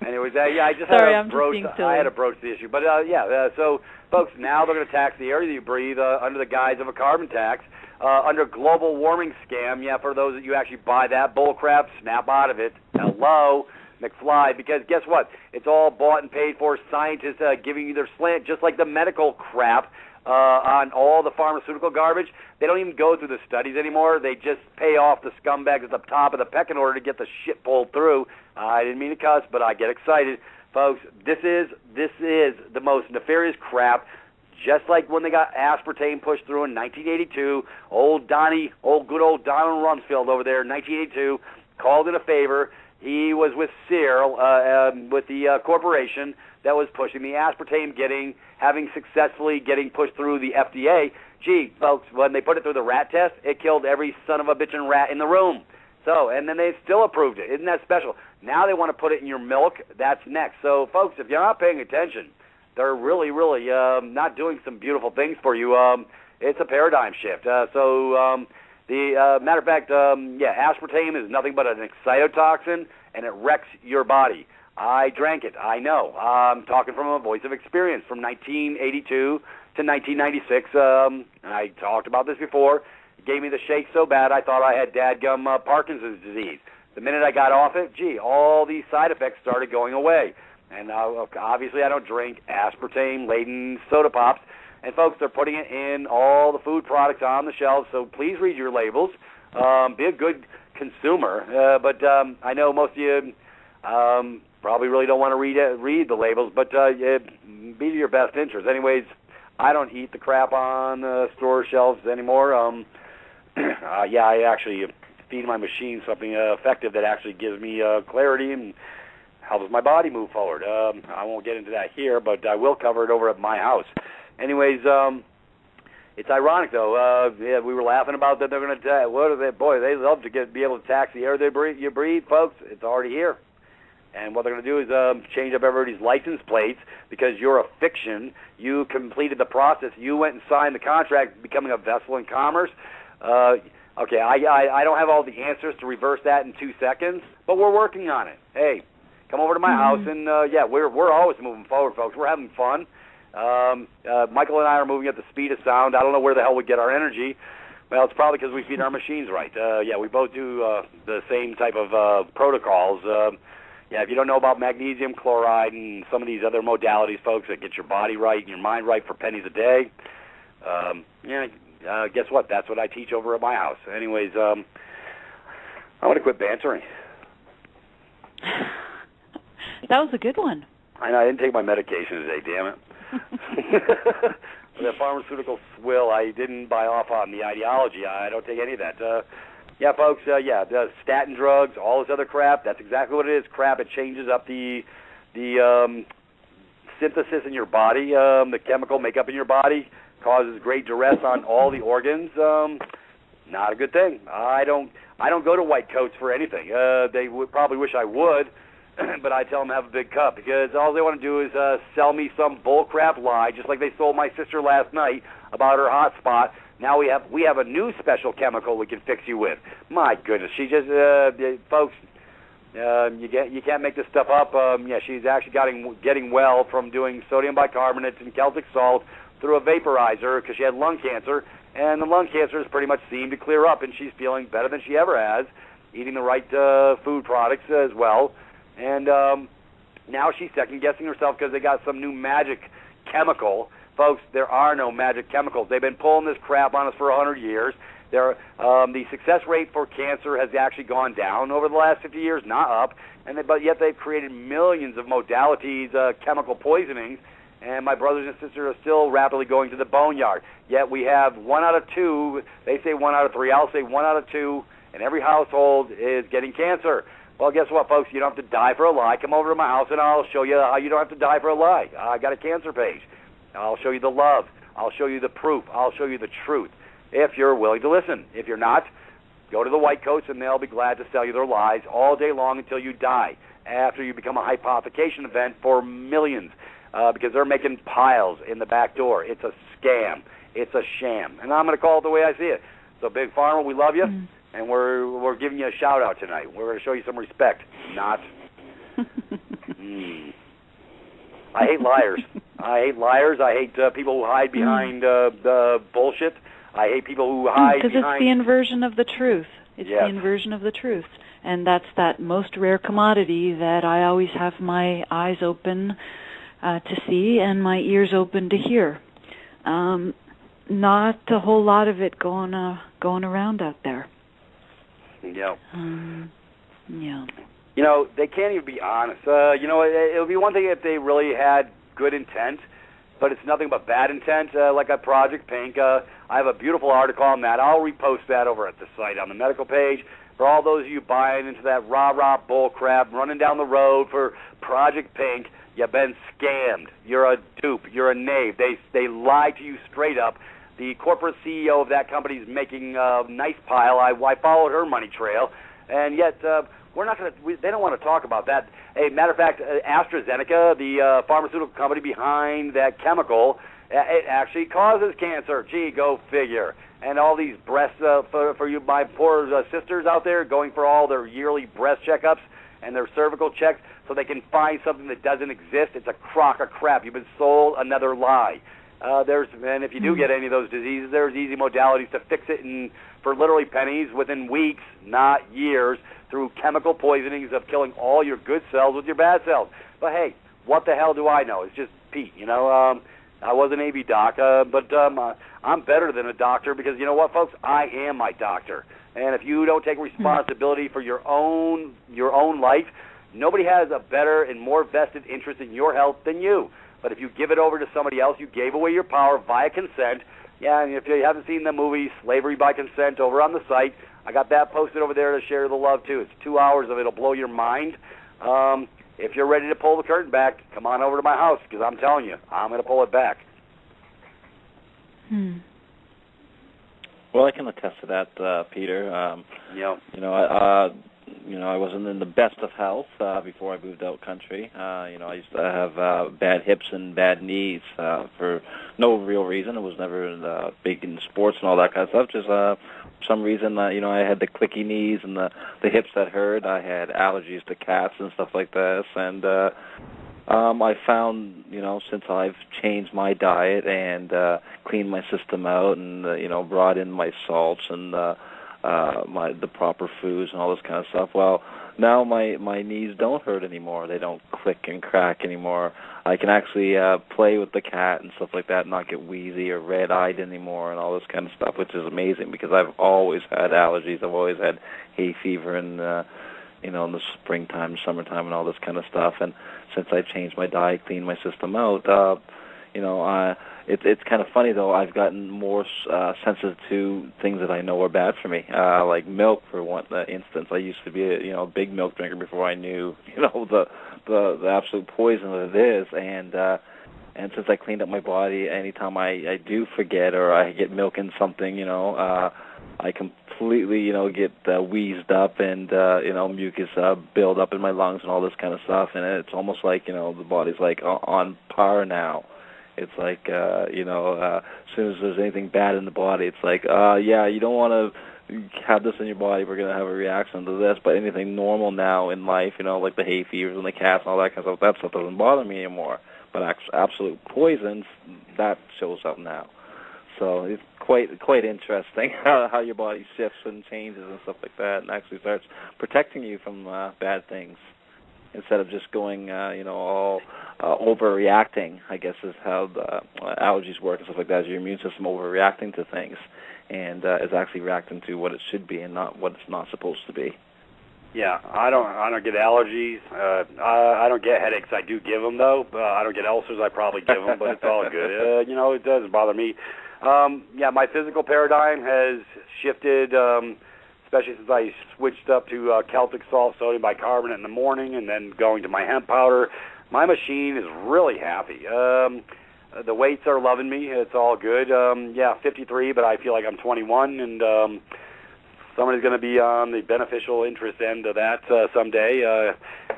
Anyways, I just Sorry, had to broach. I had to broach the issue, but so folks, now they're going to tax the air that you breathe under the guise of a carbon tax, under global warming scam. Yeah, for those that you actually buy that bull crap, snap out of it. Hello, McFly, because guess what? It's all bought and paid for. Scientists giving you their slant, just like the medical crap. On all the pharmaceutical garbage, they don't even go through the studies anymore. They just pay off the scumbags at the top of the pecking order to get the shit pulled through. I didn't mean to cuss, but I get excited. Folks, this is the most nefarious crap. Just like when they got aspartame pushed through in 1982, good old Donald Rumsfeld over there in 1982 called in a favor. He was with Sear, with the corporation that was pushing the aspartame, having successfully getting pushed through the FDA. Gee, folks, when they put it through the rat test, it killed every son of a bitchin' rat in the room. So, and then they still approved it. Isn't that special? Now they want to put it in your milk. That's next. So, folks, if you're not paying attention, they're really, really not doing some beautiful things for you. It's a paradigm shift. Matter of fact, aspartame is nothing but an excitotoxin, and it wrecks your body. I drank it. I know. I'm talking from a voice of experience from 1982 to 1996. I talked about this before. It gave me the shake so bad I thought I had dadgum Parkinson's disease. The minute I got off it, all these side effects started going away. And obviously I don't drink aspartame-laden soda pops. And, folks, they're putting it in all the food products on the shelves, so please read your labels. Be a good consumer. But I know most of you probably really don't want to read the labels, but be to your best interest. Anyways, I don't eat the crap on store shelves anymore. I actually feed my machine something effective that actually gives me clarity and helps my body move forward. I won't get into that here, but I will cover it over at my house. Anyways, it's ironic, though. We were laughing about that they're going to tax. What are they? Boy, they love to be able to tax the air you breathe, folks. It's already here. And what they're going to do is change up everybody's license plates because you're a fiction. You completed the process. You went and signed the contract becoming a vessel in commerce. Okay, I don't have all the answers to reverse that in 2 seconds, but we're working on it. Hey, come over to my house, and we're always moving forward, folks. We're having fun. Michael and I are moving at the speed of sound. I don't know where the hell we get our energy. Well, it's probably because we feed our machines right. We both do the same type of protocols. If you don't know about magnesium chloride and some of these other modalities, folks, that get your body right and your mind right for pennies a day, guess what? That's what I teach over at my house. Anyways, I'm going to quit bantering. That was a good one. I know, I didn't take my medication today, damn it. The pharmaceutical swill, I didn't buy off on the ideology. I don't take any of that. Folks, the statin drugs, all this other crap, that's exactly what it is. Crap, it changes up the synthesis in your body, the chemical makeup in your body, causes great duress on all the organs. Not a good thing. I don't go to white coats for anything. They would probably wish I would, but I tell them to have a big cup because all they want to do is sell me some bullcrap lie, just like they sold my sister last night about her hot spot. Now we have a new special chemical we can fix you with. My goodness, she just folks, you can't make this stuff up. She's actually getting well from doing sodium bicarbonate and Celtic salt through a vaporizer because she had lung cancer, and the lung cancer has pretty much seemed to clear up, and she's feeling better than she ever has, eating the right food products as well. And now she's second-guessing herself because they got some new magic chemical Folks, there are no magic chemicals. They've been pulling this crap on us for 100 years. The success rate for cancer has actually gone down over the last 50 years, not up. But yet they've created millions of modalities, chemical poisonings, and my brothers and sisters are still rapidly going to the boneyard. Yet we have 1 out of 2, they say 1 out of 3, I'll say 1 out of 2 in every household is getting cancer. Well, guess what, folks? You don't have to die for a lie. Come over to my house, and I'll show you how you don't have to die for a lie. I got a cancer page. I'll show you the love. I'll show you the proof. I'll show you the truth, if you're willing to listen. If you're not, go to the white coats, and they'll be glad to sell you their lies all day long until you die, after you become a hypothecation event for millions, because they're making piles in the back door. It's a scam. It's a sham. And I'm going to call it the way I see it. So, Big Pharma, we love you. And we're giving you a shout-out tonight. We're going to show you some respect. Not. I hate liars. I hate liars. I hate people who hide behind bullshit. I hate people who hide behind... Because it's the inversion of the truth. It's Yes. the inversion of the truth. And that's that most rare commodity that I always have my eyes open to see and my ears open to hear. Not a whole lot of it going around out there. Yeah. Yeah. You know, they can't even be honest. You know, it would be one thing if they really had good intent, but it's nothing but bad intent, like a Project Pink. I have a beautiful article on that. I'll repost that over at the site on the medical page. For all those of you buying into that rah-rah bull crap, running down the road for Project Pink, you've been scammed. You're a dupe. You're a knave. They lied to you straight up. The corporate CEO of that company is making a nice pile. I followed her money trail, and yet we're not going to. They don't want to talk about that. Hey, matter of fact, AstraZeneca, the pharmaceutical company behind that chemical, it actually causes cancer. Gee, go figure. And all these breasts for you, my poor sisters out there, going for all their yearly breast checkups and their cervical checks, so they can find something that doesn't exist. It's a crock of crap. You've been sold another lie. And if you do get any of those diseases, there's easy modalities to fix it for literally pennies within weeks, not years, through chemical poisonings of killing all your good cells with your bad cells. But hey, what the hell do I know? It's just Pete, you know. I was an AV doc, but I'm better than a doctor because you know what, folks? I am my doctor. And if you don't take responsibility for your own life, nobody has a better and more vested interest in your health than you. But if you give it over to somebody else, you gave away your power via consent. Yeah, and if you haven't seen the movie Slavery by Consent over on the site, I got that posted over there to share the love, too. It's 2 hours of it. It'll blow your mind. If you're ready to pull the curtain back, come on over to my house, because I'm telling you, I'm going to pull it back. Well, I can attest to that, Peter. I wasn't in the best of health before I moved out country. I used to have bad hips and bad knees for no real reason. I was never big in sports and all that kind of stuff. Just for some reason, I had the clicky knees and the hips that hurt. I had allergies to cats and stuff like this. And I found, since I've changed my diet and cleaned my system out and, brought in my salts and the proper foods and all this kind of stuff. Well, now my knees don't hurt anymore. They don't click and crack anymore. I can actually play with the cat and stuff like that, and not get wheezy or red-eyed anymore and all this kind of stuff, which is amazing because I've always had allergies. I've always had hay fever and in the springtime, summertime, and all this kind of stuff. And since I changed my diet, cleaned my system out, it's kind of funny, though. I've gotten more sensitive to things that I know are bad for me, like milk, for one instance. I used to be a big milk drinker before I knew the absolute poison that it is. And since I cleaned up my body, anytime I do forget or I get milk in something, I completely get wheezed up and mucus build up in my lungs and all this kind of stuff. And it's almost like the body's like on par now. It's like, as soon as there's anything bad in the body, it's like, you don't want to have this in your body. We're going to have a reaction to this. But anything normal now in life, like the hay fevers and the cats and all that kind of stuff, that stuff doesn't bother me anymore. But absolute poisons, that shows up now. So it's quite interesting how your body shifts and changes and stuff like that and actually starts protecting you from bad things. instead of just going, all overreacting, I guess is how the allergies work and stuff like that. Is your immune system overreacting to things and is actually reacting to what it should be and not what it's not supposed to be. Yeah, I don't get allergies. I don't get headaches. I do give them though. I don't get ulcers. I probably give them, but it's all good. It does bother me. My physical paradigm has shifted, especially since I switched up to Celtic salt, sodium bicarbonate in the morning, and then going to my hemp powder. My machine is really happy. The weights are loving me. It's all good. 53, but I feel like I'm 21, and somebody's going to be on the beneficial interest end of that someday.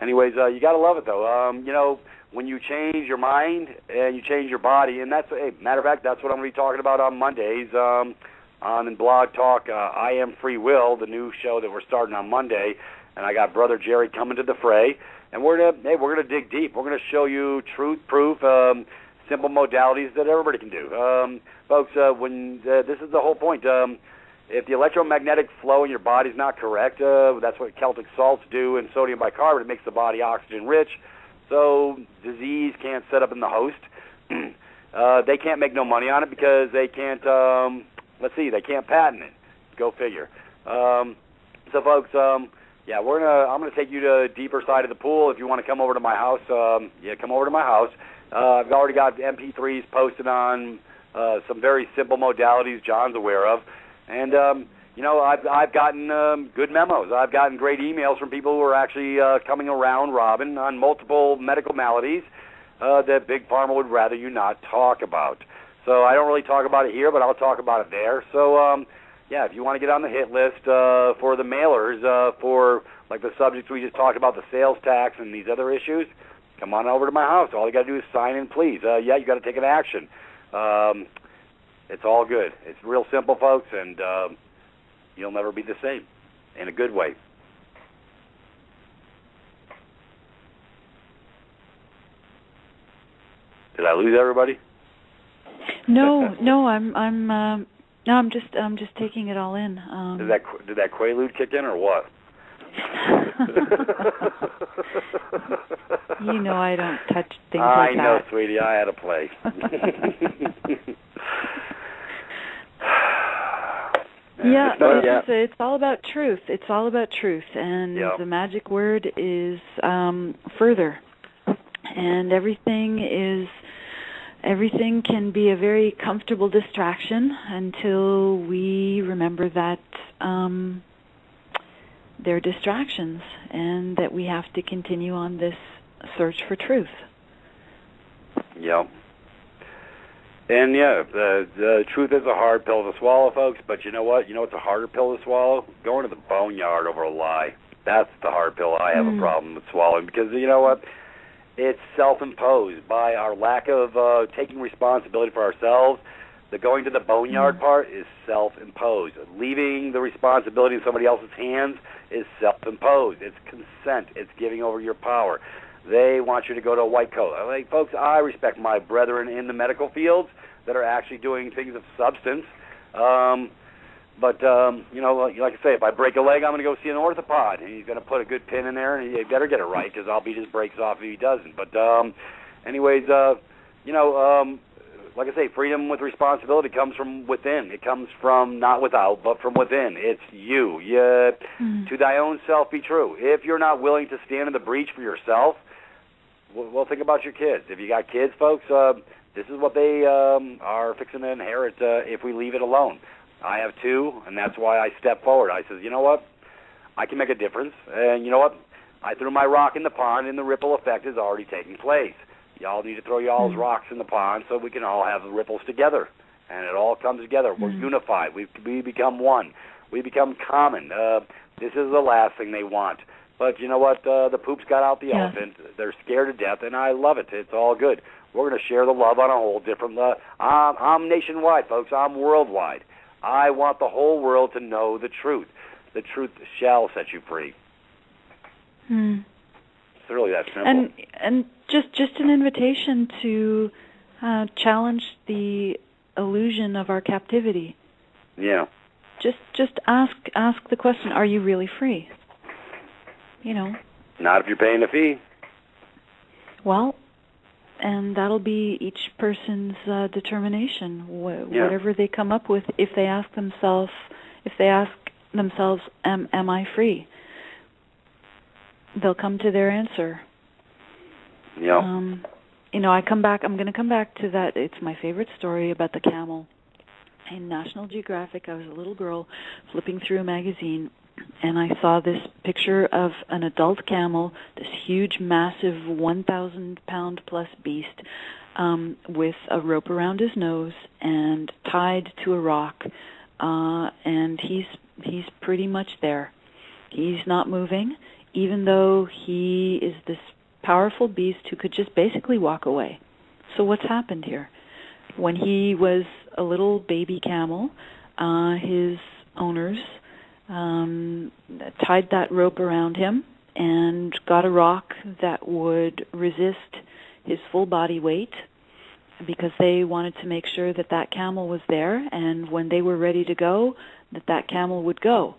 You got to love it, though. When you change your mind and you change your body, and that's, matter of fact, that's what I'm going to be talking about on Mondays on Blog Talk, I Am Free Will, the new show that we're starting on Monday, and I got Brother Jerry coming to the fray, and we're gonna dig deep. We're going to show you truth proof, simple modalities that everybody can do. Folks, this is the whole point. If the electromagnetic flow in your body is not correct, that's what Celtic salts do, and sodium bicarbonate makes the body oxygen rich, so disease can't set up in the host. They can't make no money on it because they can't, they can't patent it. Go figure. Folks, I'm going to take you to a deeper side of the pool. If you want to come over to my house, come over to my house. I've already got MP3s posted on some very simple modalities John's aware of. And, I've gotten good memos. I've gotten great emails from people who are actually coming around, Robin, on multiple medical maladies that Big Pharma would rather you not talk about. So I don't really talk about it here, but I'll talk about it there. So, if you want to get on the hit list for the mailers for, like, the subjects we just talked about, the sales tax and these other issues, come on over to my house. All you got to do is sign in, please. You got to take an action. It's all good. It's real simple, folks, and you'll never be the same in a good way. Did I lose everybody? No, I'm just taking it all in. Did that Quaalude kick in or what? I don't touch things like that. I know, sweetie. I had to play. It's all about truth. It's all about truth, and the magic word is further. And everything can be a very comfortable distraction until we remember that they're distractions and that we have to continue on this search for truth. Yep. And the truth is a hard pill to swallow, folks, but you know what? You know what's a harder pill to swallow? Going to the boneyard over a lie. That's the hard pill I have a problem with swallowing, because you know what? It's self-imposed by our lack of taking responsibility for ourselves. The going to the boneyard part is self-imposed. Leaving the responsibility in somebody else's hands is self-imposed. It's consent. It's giving over your power. They want you to go to a white coat. Folks, I respect my brethren in the medical fields that are actually doing things of substance. But like I say, if I break a leg, I'm going to go see an orthopod, and he's going to put a good pin in there, and he better get it right, because I'll beat his brakes off if he doesn't. But like I say, freedom with responsibility comes from within. It comes from not without, but from within. It's you. To thy own self be true. If you're not willing to stand in the breach for yourself, well, think about your kids. If you got kids, folks, this is what they are fixing to inherit if we leave it alone. I have two, and that's why I step forward. I says, you know what? I can make a difference. And you know what? I threw my rock in the pond, and the ripple effect is already taking place. Y'all need to throw y'all's rocks in the pond so we can all have the ripples together. And it all comes together. We're unified. We become one. We become common. This is the last thing they want. But you know what? The poop's got out the elephant. They're scared to death, and I love it. It's all good. We're going to share the love on a whole different I'm nationwide, folks. I'm worldwide. I want the whole world to know the truth. The truth shall set you free. It's really that simple. And just an invitation to challenge the illusion of our captivity. Yeah. Just ask the question: are you really free? Not if you're paying a fee. Well, and that'll be each person's determination. Whatever they come up with, if they ask themselves, am I free? They'll come to their answer. Yeah. I'm going to come back to that. It's my favorite story about the camel. In National Geographic, I was a little girl flipping through a magazine, and I saw this picture of an adult camel, this huge, massive 1,000-pound-plus beast with a rope around his nose and tied to a rock, and he's pretty much there. He's not moving, even though he is this powerful beast who could just basically walk away. So what's happened here? When he was a little baby camel, his owners tied that rope around him and got a rock that would resist his full body weight, because they wanted to make sure that that camel was there, and when they were ready to go, that camel would go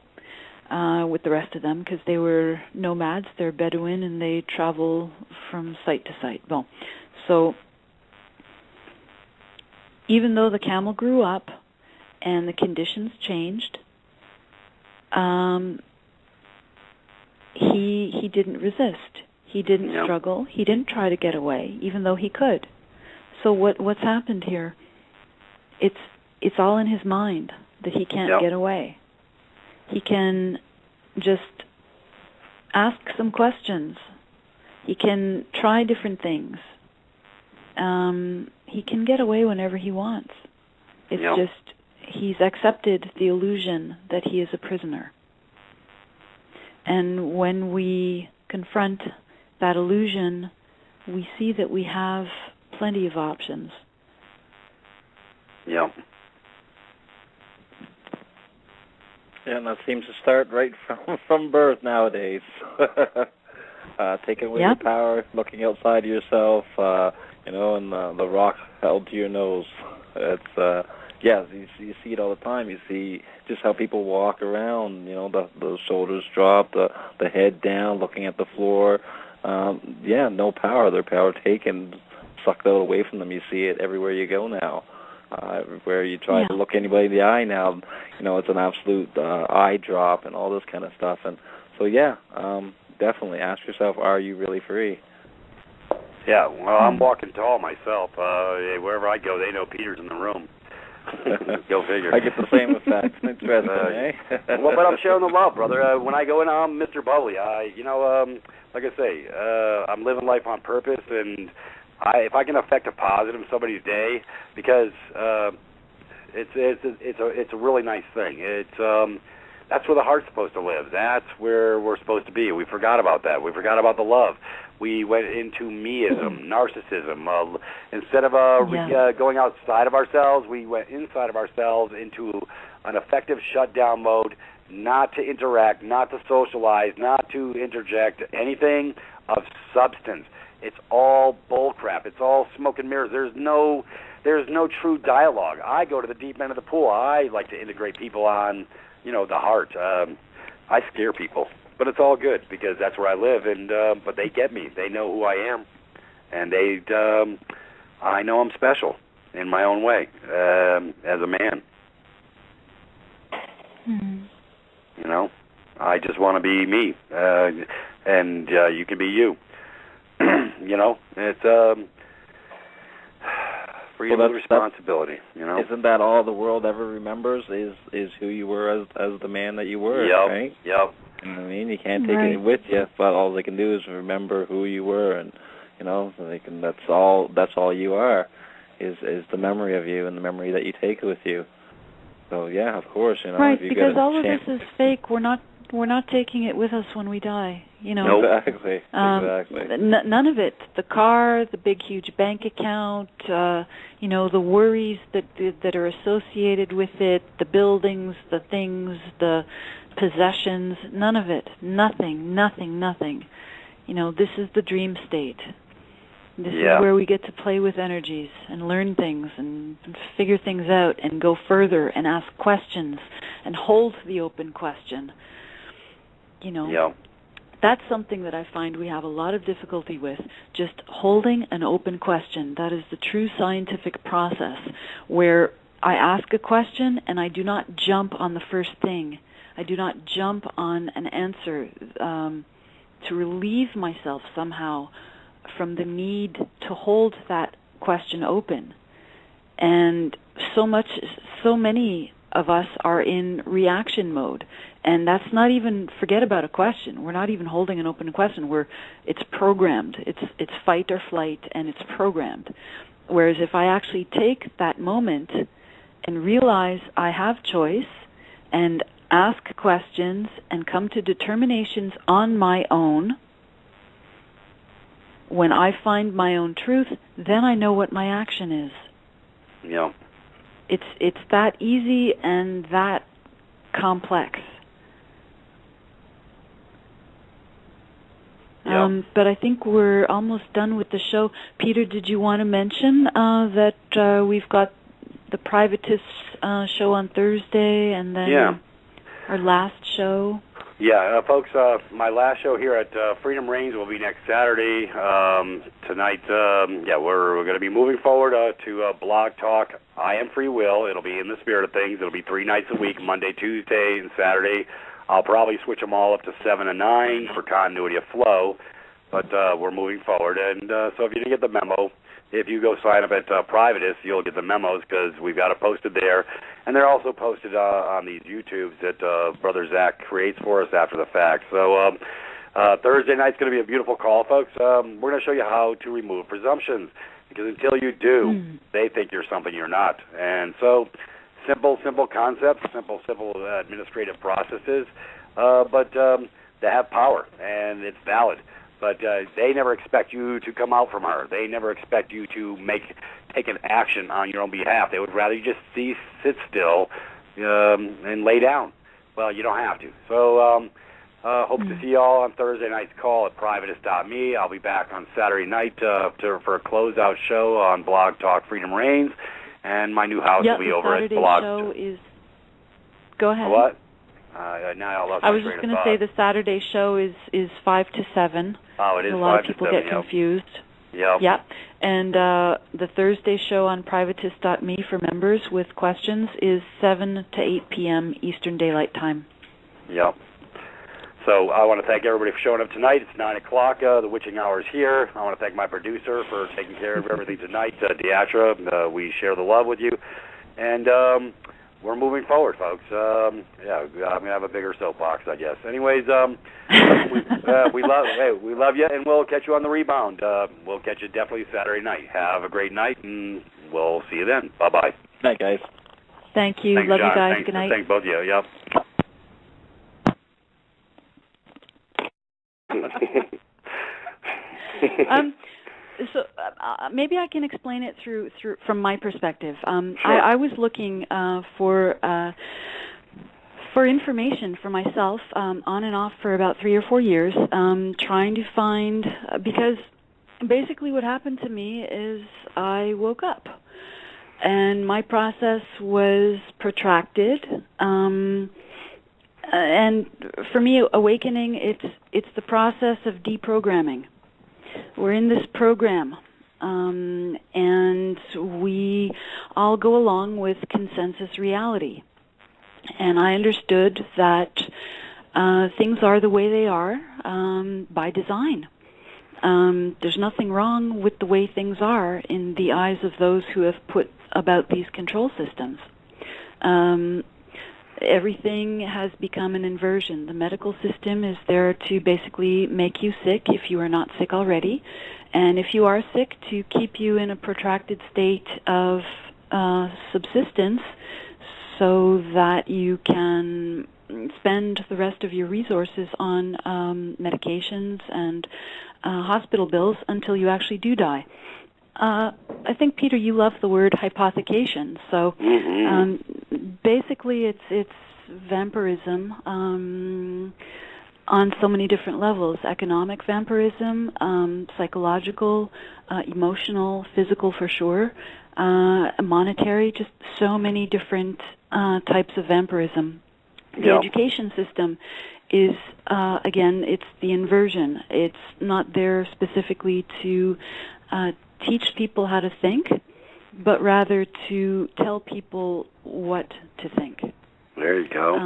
with the rest of them, because they were nomads, they're Bedouin, and they travel from site to site. Well, so even though the camel grew up and the conditions changed, he didn't resist. He didn't struggle. He didn't try to get away, even though he could. So what's happened here? It's all in his mind that he can't get away. He can just ask some questions. He can try different things. He can get away whenever he wants. It's just he's accepted the illusion that he is a prisoner. And when we confront that illusion, we see that we have plenty of options. Yeah. Yeah, and that seems to start right from birth nowadays. Taking away your power, looking outside yourself, and the rock held to your nose. It's you see it all the time. You see just how people walk around. The shoulders drop, the head down, looking at the floor. No power. Their power taken, sucked out away from them. You see it everywhere you go now. Everywhere you try to look anybody in the eye now, it's an absolute eye drop and all this kind of stuff. And so, definitely ask yourself, are you really free? Yeah, well, I'm walking tall myself. Wherever I go, they know Peter's in the room. Go figure. I get the same effect. Interesting, eh? Well, but I'm showing the love, brother. When I go in, I'm Mr. Bubbly. Like I say, I'm living life on purpose, and if I can affect a positive in somebody's day, because it's a really nice thing. That's where the heart's supposed to live. That's where we're supposed to be. We forgot about that. We forgot about the love. We went into meism, narcissism. Instead of going outside of ourselves, we went inside of ourselves into an effective shutdown mode, not to interact, not to socialize, not to interject anything of substance. It's all bullcrap. It's all smoke and mirrors. There's no true dialogue. I go to the deep end of the pool. I like to integrate people on, the heart. I scare people, but it's all good because that's where I live. And but they get me. They know who I am, and I know I'm special in my own way as a man. Mm-hmm. I just want to be me, and you can be you. It's freedom of responsibility. Isn't that all the world ever remembers? Is who you were as the man that you were? Yep. Right? Yep. You can't take it with you, but all they can do is remember who you were, and they can. That's all you are, is the memory of you and the memory that you take with you. So of course, right, if you because get all of this is fake. We're not taking it with us when we die. Exactly. None of it. The car, the big, huge bank account, the worries that are associated with it, the buildings, the things, the possessions. None of it. Nothing. This is the dream state. This is where we get to play with energies and learn things and figure things out and go further and ask questions and hold the open question. that's something that I find we have a lot of difficulty with, just holding an open question. That is the true scientific process, where I ask a question and I do not jump on the first thing. I do not jump on an answer to relieve myself somehow from the need to hold that question open. And so many of us are in reaction mode, and that's not even, forget about a question. We're not even holding an open question. It's programmed. It's fight or flight, and it's programmed. Whereas if I actually take that moment and realize I have choice and ask questions and come to determinations on my own, when I find my own truth, then I know what my action is. Yeah. It's that easy and that complex. Yeah. But I think we're almost done with the show. Peter, did you want to mention that we've got the Privatist show on Thursday, and then our last show? Yeah, folks, my last show here at Freedom Reigns will be next Saturday. Tonight, we're going to be moving forward to Blog Talk, I Am Free Will. It'll be in the spirit of things. It'll be 3 nights a week, Monday, Tuesday, and Saturday. I'll probably switch them all up to 7 and 9 for continuity of flow, but we're moving forward. And so if you didn't get the memo, if you go sign up at Privatist, you'll get the memos because we've got it posted there. And they're also posted on these YouTubes that Brother Zach creates for us after the fact. So Thursday night's going to be a beautiful call, folks. We're going to show you how to remove presumptions, because until you do, they think you're something you're not. And so simple concepts, simple administrative processes, but they have power, and it's valid. But they never expect you to come out from her. They never expect you to take an action on your own behalf. They would rather you just sit still and lay down. Well, you don't have to. So hope to see you all on Thursday night's call at privatist.me. I'll be back on Saturday night for a closeout show on Blog Talk Freedom Reigns, and my new house will be over at Blog. Show is. Go ahead. What? Now I was just going to say the Saturday show is 5 to 7. Oh, it is 5 to 7. A lot of people get confused. Yep. Yeah. And the Thursday show on privatist.me for members with questions is 7 to 8 p.m. Eastern Daylight Time. Yep. So I want to thank everybody for showing up tonight. It's 9 o'clock. The witching hour is here. I want to thank my producer for taking care of everything tonight, Deatra. We share the love with you. And we're moving forward, folks. I'm going to have a bigger soapbox, I guess. Anyways, we love you, and we'll catch you on the rebound. We'll catch you definitely Saturday night. Have a great night, and we'll see you then. Bye-bye. Night, guys. Thank you. Thanks, love John. you guys. Thanks. Good night. Thank both of you. Yep. So maybe I can explain it through from my perspective. Sure. I was looking for information for myself on and off for about 3 or 4 years, trying to find, because basically what happened to me is I woke up and my process was protracted. And for me, awakening, it's the process of deprogramming. We're in this program, and we all go along with consensus reality. And I understood that things are the way they are by design. There's nothing wrong with the way things are in the eyes of those who have put about these control systems. Everything has become an inversion. The medical system is there to basically make you sick if you are not sick already, and if you are sick, to keep you in a protracted state of subsistence so that you can spend the rest of your resources on medications and hospital bills until you actually do die. I think, Peter, you love the word hypothecation. So basically it's vampirism on so many different levels: economic vampirism, psychological, emotional, physical for sure, monetary, just so many different types of vampirism. The education system is, again, it's the inversion. It's not there specifically to teach people how to think, but rather to tell people what to think. There you go.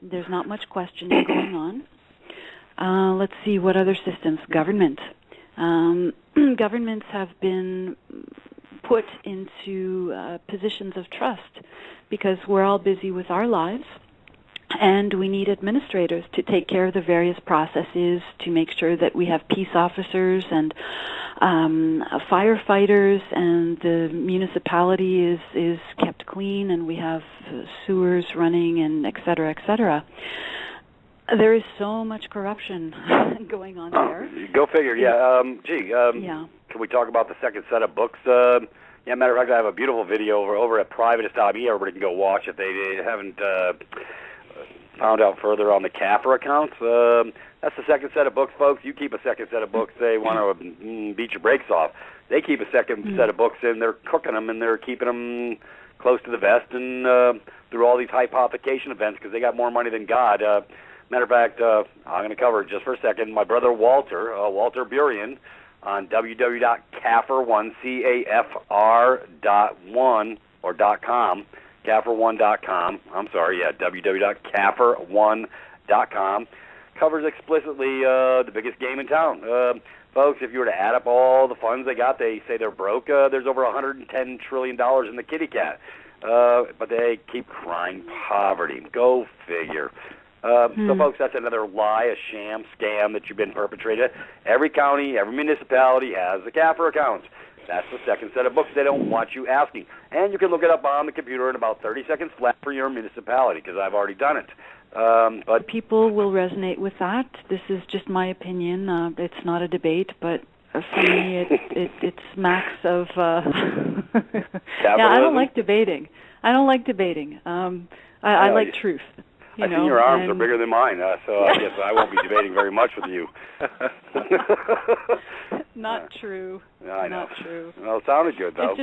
There's not much questioning going on. Let's see, what other systems? Government. Governments have been put into positions of trust because we're all busy with our lives, and we need administrators to take care of the various processes to make sure that we have peace officers and firefighters, and the municipality is kept clean, and we have sewers running, and et cetera, et cetera. There is so much corruption going on there. Go figure. Yeah. Can we talk about the second set of books? Matter of fact, I have a beautiful video over at privatist.me. Everybody can go watch it. They haven't found out further on the CAFR accounts. That's the second set of books, folks. You keep a second set of books. They want to beat your brakes off. They keep a second set of books, and they're cooking them, and they're keeping them close to the vest and through all these hypothecation events because they got more money than God. Matter of fact, I'm going to cover it just for a second. My brother Walter Burian, on www.cafr1, CAFR.1 or .com, cafr1.com. I'm sorry, www.cafr1.com covers explicitly the biggest game in town. Folks, if you were to add up all the funds they got, they say they're broke. There's over $110 trillion in the kitty cat. But they keep crying poverty. Go figure. So, folks, that's another lie, a sham, scam that you've been perpetrated. Every county, every municipality has a CAFR account. That's the second set of books they don't want you asking. And you can look it up on the computer in about 30 seconds flat for your municipality, because I've already done it. But people will resonate with that. This is just my opinion. It's not a debate, but for me, it smacks of... I don't like debating. I like truth. I see your arms are bigger than mine, so I guess I won't be debating very much with you. Not true. I know. Not true. Well, it sounded good, though.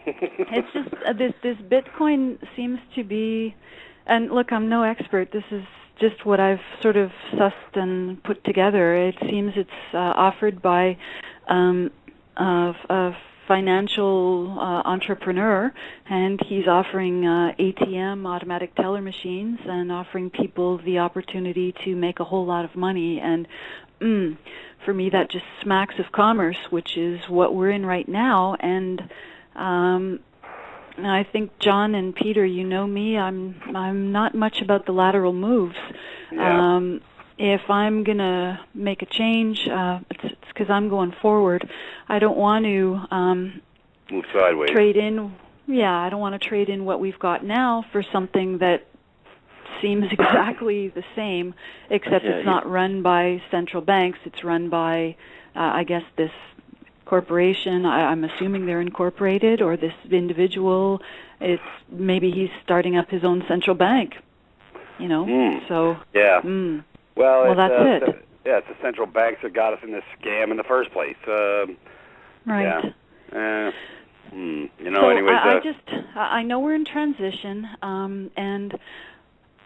It's just this Bitcoin seems to be, and look, I'm no expert. This is just what I've sort of sussed and put together. It seems it's offered by a financial entrepreneur, and he's offering ATM, automatic teller machines, and offering people the opportunity to make a whole lot of money. And for me, that just smacks of commerce, which is what we're in right now. And I think John and Peter, you know me, I'm not much about the lateral moves. Yeah. If I'm going to make a change, it's because I'm going forward. I don't want to move sideways. Trade in. Yeah, I don't want to trade in what we've got now for something that seems exactly the same, except it's not run by central banks. It's run by, I guess, this corporation. I'm assuming they're incorporated, or this individual. It's maybe he's starting up his own central bank. So yeah. Well, that's it. Yeah, it's the central banks that got us in this scam in the first place. Right. Yeah. So anyways, I know we're in transition, and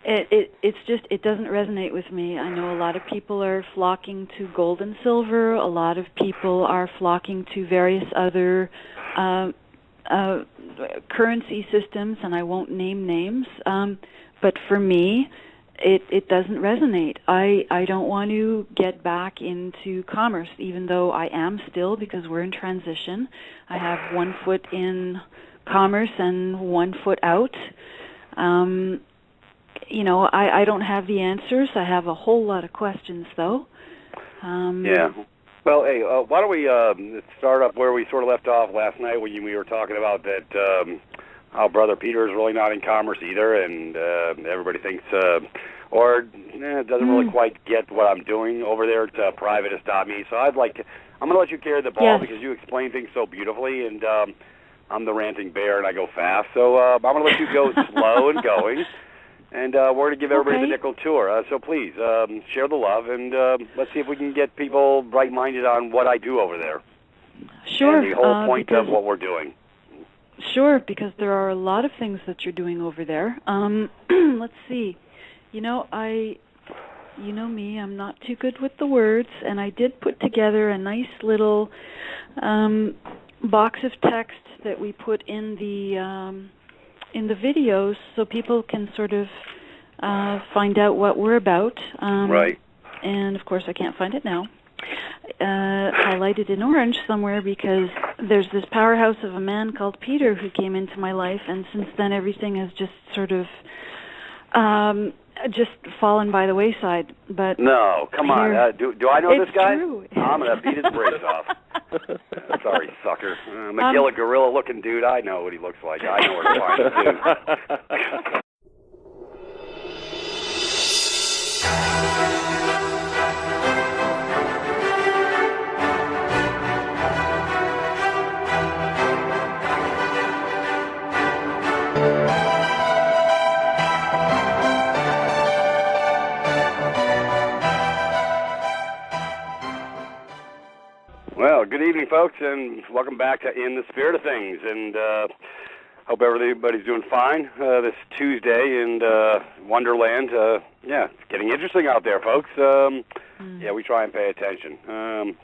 it doesn't resonate with me. I know a lot of people are flocking to gold and silver. A lot of people are flocking to various other currency systems, and I won't name names. But for me, it doesn't resonate. I don't want to get back into commerce, even though I am still, because we're in transition. I have 1 foot in commerce and 1 foot out. I don't have the answers. I have a whole lot of questions, though. Yeah. Well, hey, why don't we start up where we sort of left off last night when we were talking about that, how Brother Peter is really not in commerce either, and everybody thinks, doesn't really quite get what I'm doing over there at privatist.me. So I'm going to let you carry the ball because you explain things so beautifully, and I'm the ranting bear and I go fast. So I'm going to let you go slow and going. And we're going to give everybody the nickel tour. So please, share the love, and let's see if we can get people bright-minded on what I do over there. Sure. And the whole point of what we're doing. Sure, because there are a lot of things that you're doing over there. Let's see. You know me, I'm not too good with the words, and I did put together a nice little box of text that we put in the videos so people can sort of find out what we're about. Right. And, of course, I can't find it now. Highlighted in orange somewhere because there's this powerhouse of a man called Peter who came into my life, and since then everything has just sort of just fallen by the wayside. But no, come on. Do I know this guy? True. I'm going to beat his brains off. Sorry, sucker. McGilla gorilla-looking dude. I know what he looks like. I know where to find him, too. Well, good evening, folks, and welcome back to In the Spirit of Things, and hope everybody's doing fine this Tuesday in Wonderland. Yeah, it's getting interesting out there, folks. Yeah, we try and pay attention.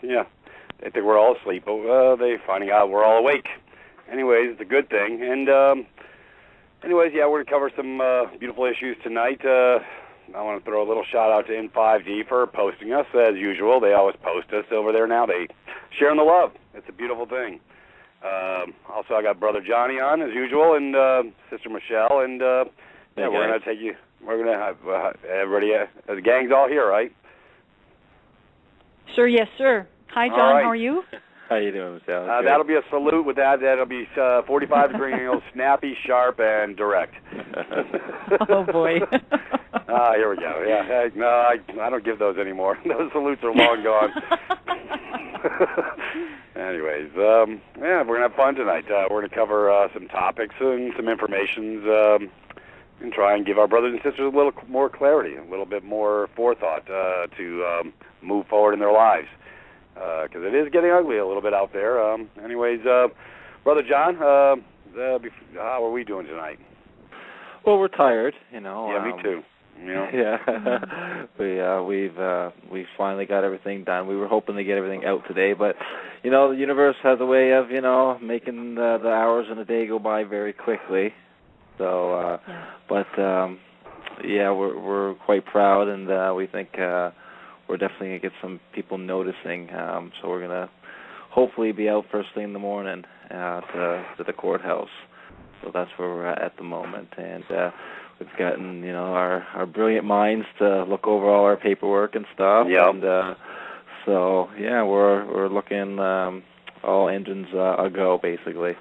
Yeah, they think we're all asleep, but they're finding out we're all awake. Anyways, it's a good thing. And anyways, yeah, we're going to cover some beautiful issues tonight. I want to throw a little shout-out to N5D for posting us, as usual. They always post us over there now. They sharing the love. It's a beautiful thing. Also, I got Brother Johnny on, as usual, and Sister Michelle. And, yeah, we're going to take you, we're going to have everybody, the gang's all here, right? Sure, yes, sir. Hi, John. Right. How are you? How you doing, Michelle? That'll be a salute with that. That'll be 45 degree angles, snappy, sharp, and direct. Oh, boy. Here we go. Yeah, no, I don't give those anymore. Those salutes are long gone. Anyways, yeah, we're going to have fun tonight. We're going to cover some topics and some information and try and give our brothers and sisters a little more clarity, a little bit more forethought to move forward in their lives. Because it is getting ugly a little bit out there. Anyways, Brother John, how are we doing tonight? Well, we're tired, you know. Yeah, me too. You know? Yeah, we've finally got everything done. We were hoping to get everything out today, but you know, the universe has a way of making the hours in a day go by very quickly. So, but yeah, we're quite proud, and we think we're definitely gonna get some people noticing. So we're gonna hopefully be out first thing in the morning to the courthouse. So that's where we're at the moment, and we've gotten our brilliant minds to look over all our paperwork and stuff. Yep. And so yeah, we're looking all engines a go basically.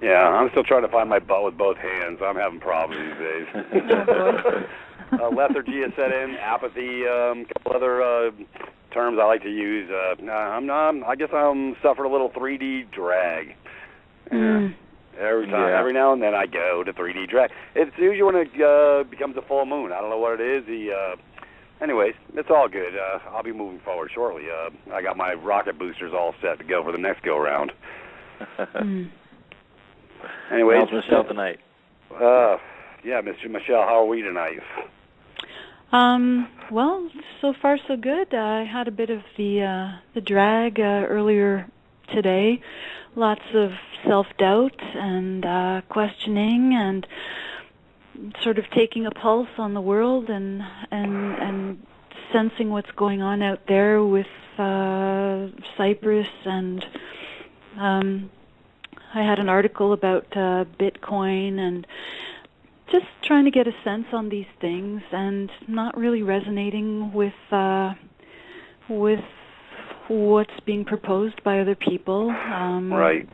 Yeah, I'm still trying to find my butt with both hands. I'm having problems these days. Lethargy has set in, apathy, a couple other terms I like to use. I guess I'm suffering a little 3D drag. Every time, every now and then I go to 3D drag. It's usually when it becomes a full moon. I don't know what it is. Anyways, it's all good. I'll be moving forward shortly. I got my rocket boosters all set to go for the next go-round. Anyways, how's Michelle tonight? Yeah, Mr. Michelle, how are we tonight? Well, so far so good. I had a bit of the drag earlier today. Lots of self-doubt and questioning and sort of taking a pulse on the world and sensing what's going on out there with Cyprus, and I had an article about Bitcoin and just trying to get a sense on these things and not really resonating with what's being proposed by other people. Right.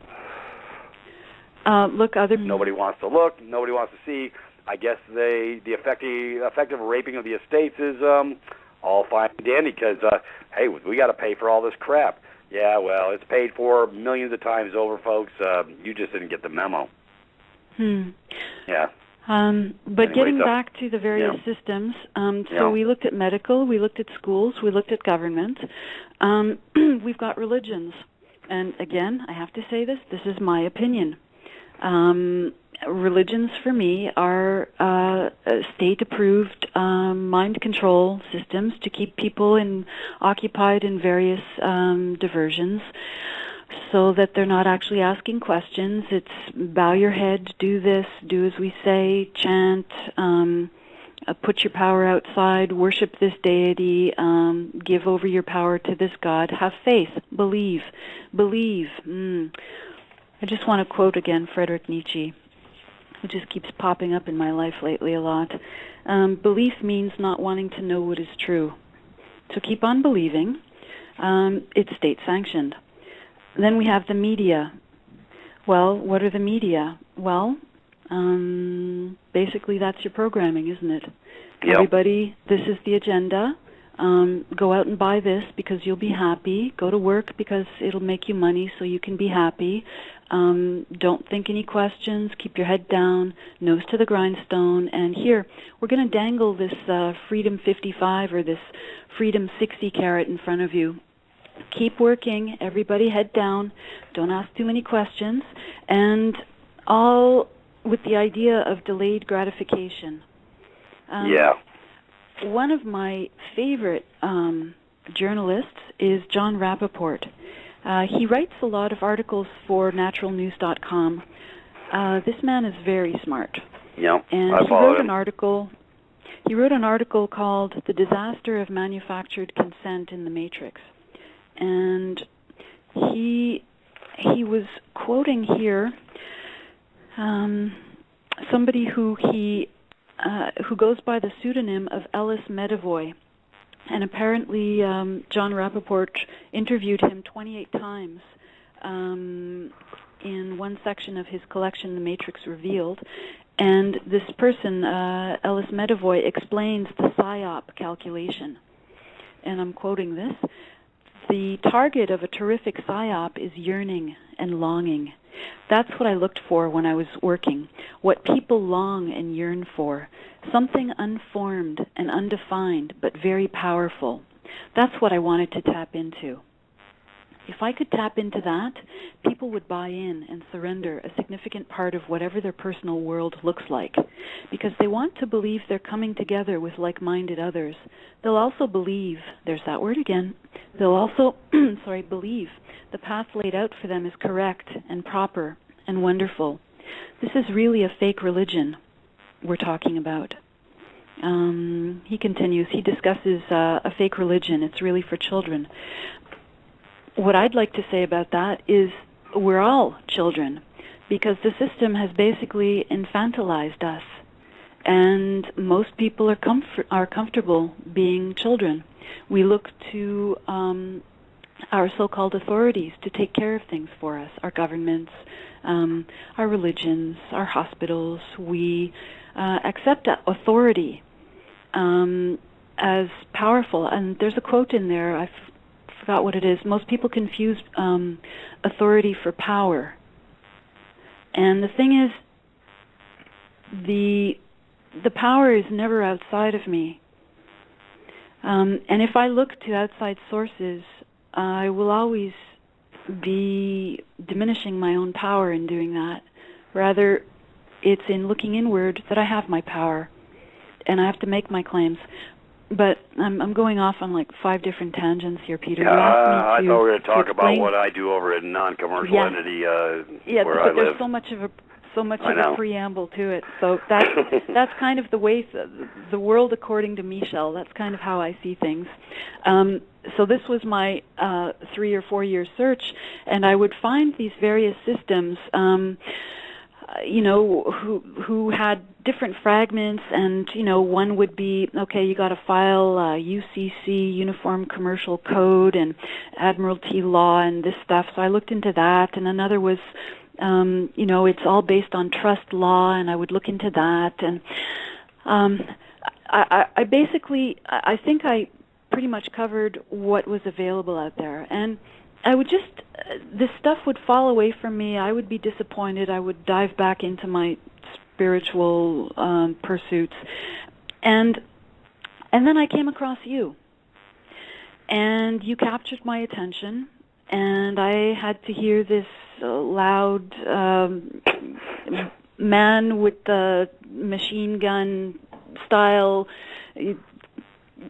Nobody wants to look. Nobody wants to see. I guess the effective raping of the estates is all fine and dandy because, hey, we got to pay for all this crap. Yeah, well, it's paid for millions of times over, folks. You just didn't get the memo. Yeah. But getting back to the various systems, so we looked at medical, we looked at schools, we looked at government. We've got religions. And again, I have to say this is my opinion. Religions for me are state-approved mind control systems to keep people occupied in various diversions, so that they're not actually asking questions. It's bow your head, do this, do as we say, chant, put your power outside, worship this deity, give over your power to this God, have faith, believe. I just want to quote again Friedrich Nietzsche, who just keeps popping up in my life lately a lot. Belief means not wanting to know what is true. So keep on believing. It's state-sanctioned. Then we have the media. Well, what are the media? Well, basically that's your programming, isn't it? Yep. Everybody, this is the agenda. Go out and buy this because you'll be happy. Go to work because it'll make you money so you can be happy. Don't think any questions. Keep your head down, nose to the grindstone. And here, we're going to dangle this Freedom 55 or this Freedom 60 carrot in front of you. Keep working. Everybody head down. Don't ask too many questions. And all with the idea of delayed gratification. Yeah. One of my favorite journalists is John Rappaport. He writes a lot of articles for naturalnews.com. This man is very smart. Yeah, and I follow him. He wrote an article called "The Disaster of Manufactured Consent in the Matrix," and he was quoting here somebody who goes by the pseudonym of Ellis Medavoy. And apparently John Rappaport interviewed him 28 times in one section of his collection, The Matrix Revealed. And this person, Ellis Medavoy, explains the PSYOP calculation. And I'm quoting this. The target of a terrific PSYOP is yearning and longing. That's what I looked for when I was working, what people long and yearn for, something unformed and undefined but very powerful. That's what I wanted to tap into. If I could tap into that, people would buy in and surrender a significant part of whatever their personal world looks like, because they want to believe they're coming together with like-minded others. They'll also believe, there's that word again, they'll also, believe the path laid out for them is correct and proper and wonderful. This is really a fake religion we're talking about. He continues, he discusses a fake religion. It's really for children. What I'd like to say about that is we're all children, because the system has basically infantilized us, and most people are comfortable being children. We look to our so-called authorities to take care of things for us, our governments, our religions, our hospitals. We accept authority as powerful. And there's a quote in there, I forgot what it is. Most people confuse authority for power. And the thing is, the power is never outside of me. And if I look to outside sources, I will always be diminishing my own power in doing that. Rather, it's in looking inward that I have my power, and I have to make my claims. But I'm going off on like 5 different tangents here, Peter. You asked me I thought we were going to talk about explain what I do over at non-commercial entity where I but there's live. so much of a preamble to it. So that's kind of the way the world according to Michel. That's kind of how I see things. So this was my 3 or 4 year search, and I would find these various systems, who had different fragments, and one would be, okay, you got to file UCC, Uniform Commercial Code, and Admiralty Law, and this stuff. So I looked into that, and another was, it's all based on trust law, and I would look into that, and I basically, I think I pretty much covered what was available out there, and I would just, this stuff would fall away from me. I would be disappointed. I would dive back into my spiritual pursuits, and then I came across you, and you captured my attention, and I had to hear this loud man with the machine gun style,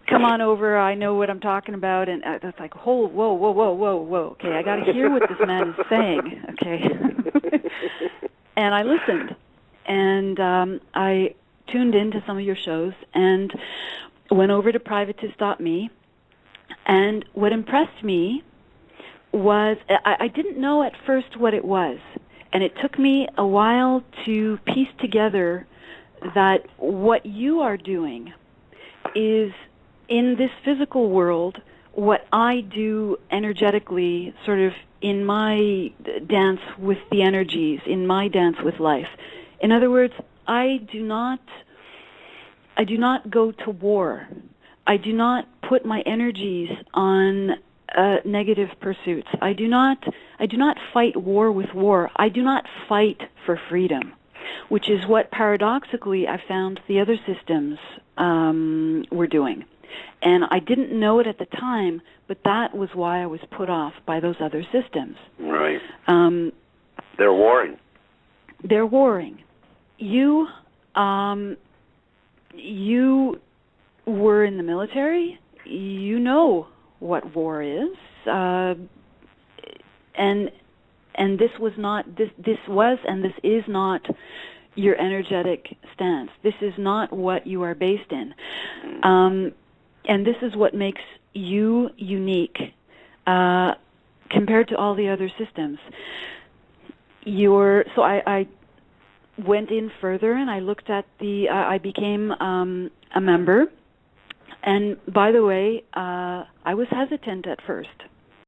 come on over, I know what I'm talking about, and that's like, whoa, okay, I got to hear what this man is saying, okay. And I listened, and I tuned into some of your shows, and went over to privatist.me, and what impressed me was, I didn't know at first what it was, and it took me a while to piece together that what you are doing is, in this physical world, what I do energetically, sort of in my dance with the energies, in my dance with life. In other words, I do not go to war. I do not put my energies on negative pursuits. I do not fight war with war. I do not fight for freedom, which is what paradoxically I found the other systems were doing. And I didn't know it at the time, but that was why I was put off by those other systems. Right. They're warring. They're warring. You were in the military. You know what war is. And this was not, this was and this is not your energetic stance. This is not what you are based in. And this is what makes you unique compared to all the other systems. So I went in further, and I looked at I became a member. And by the way, I was hesitant at first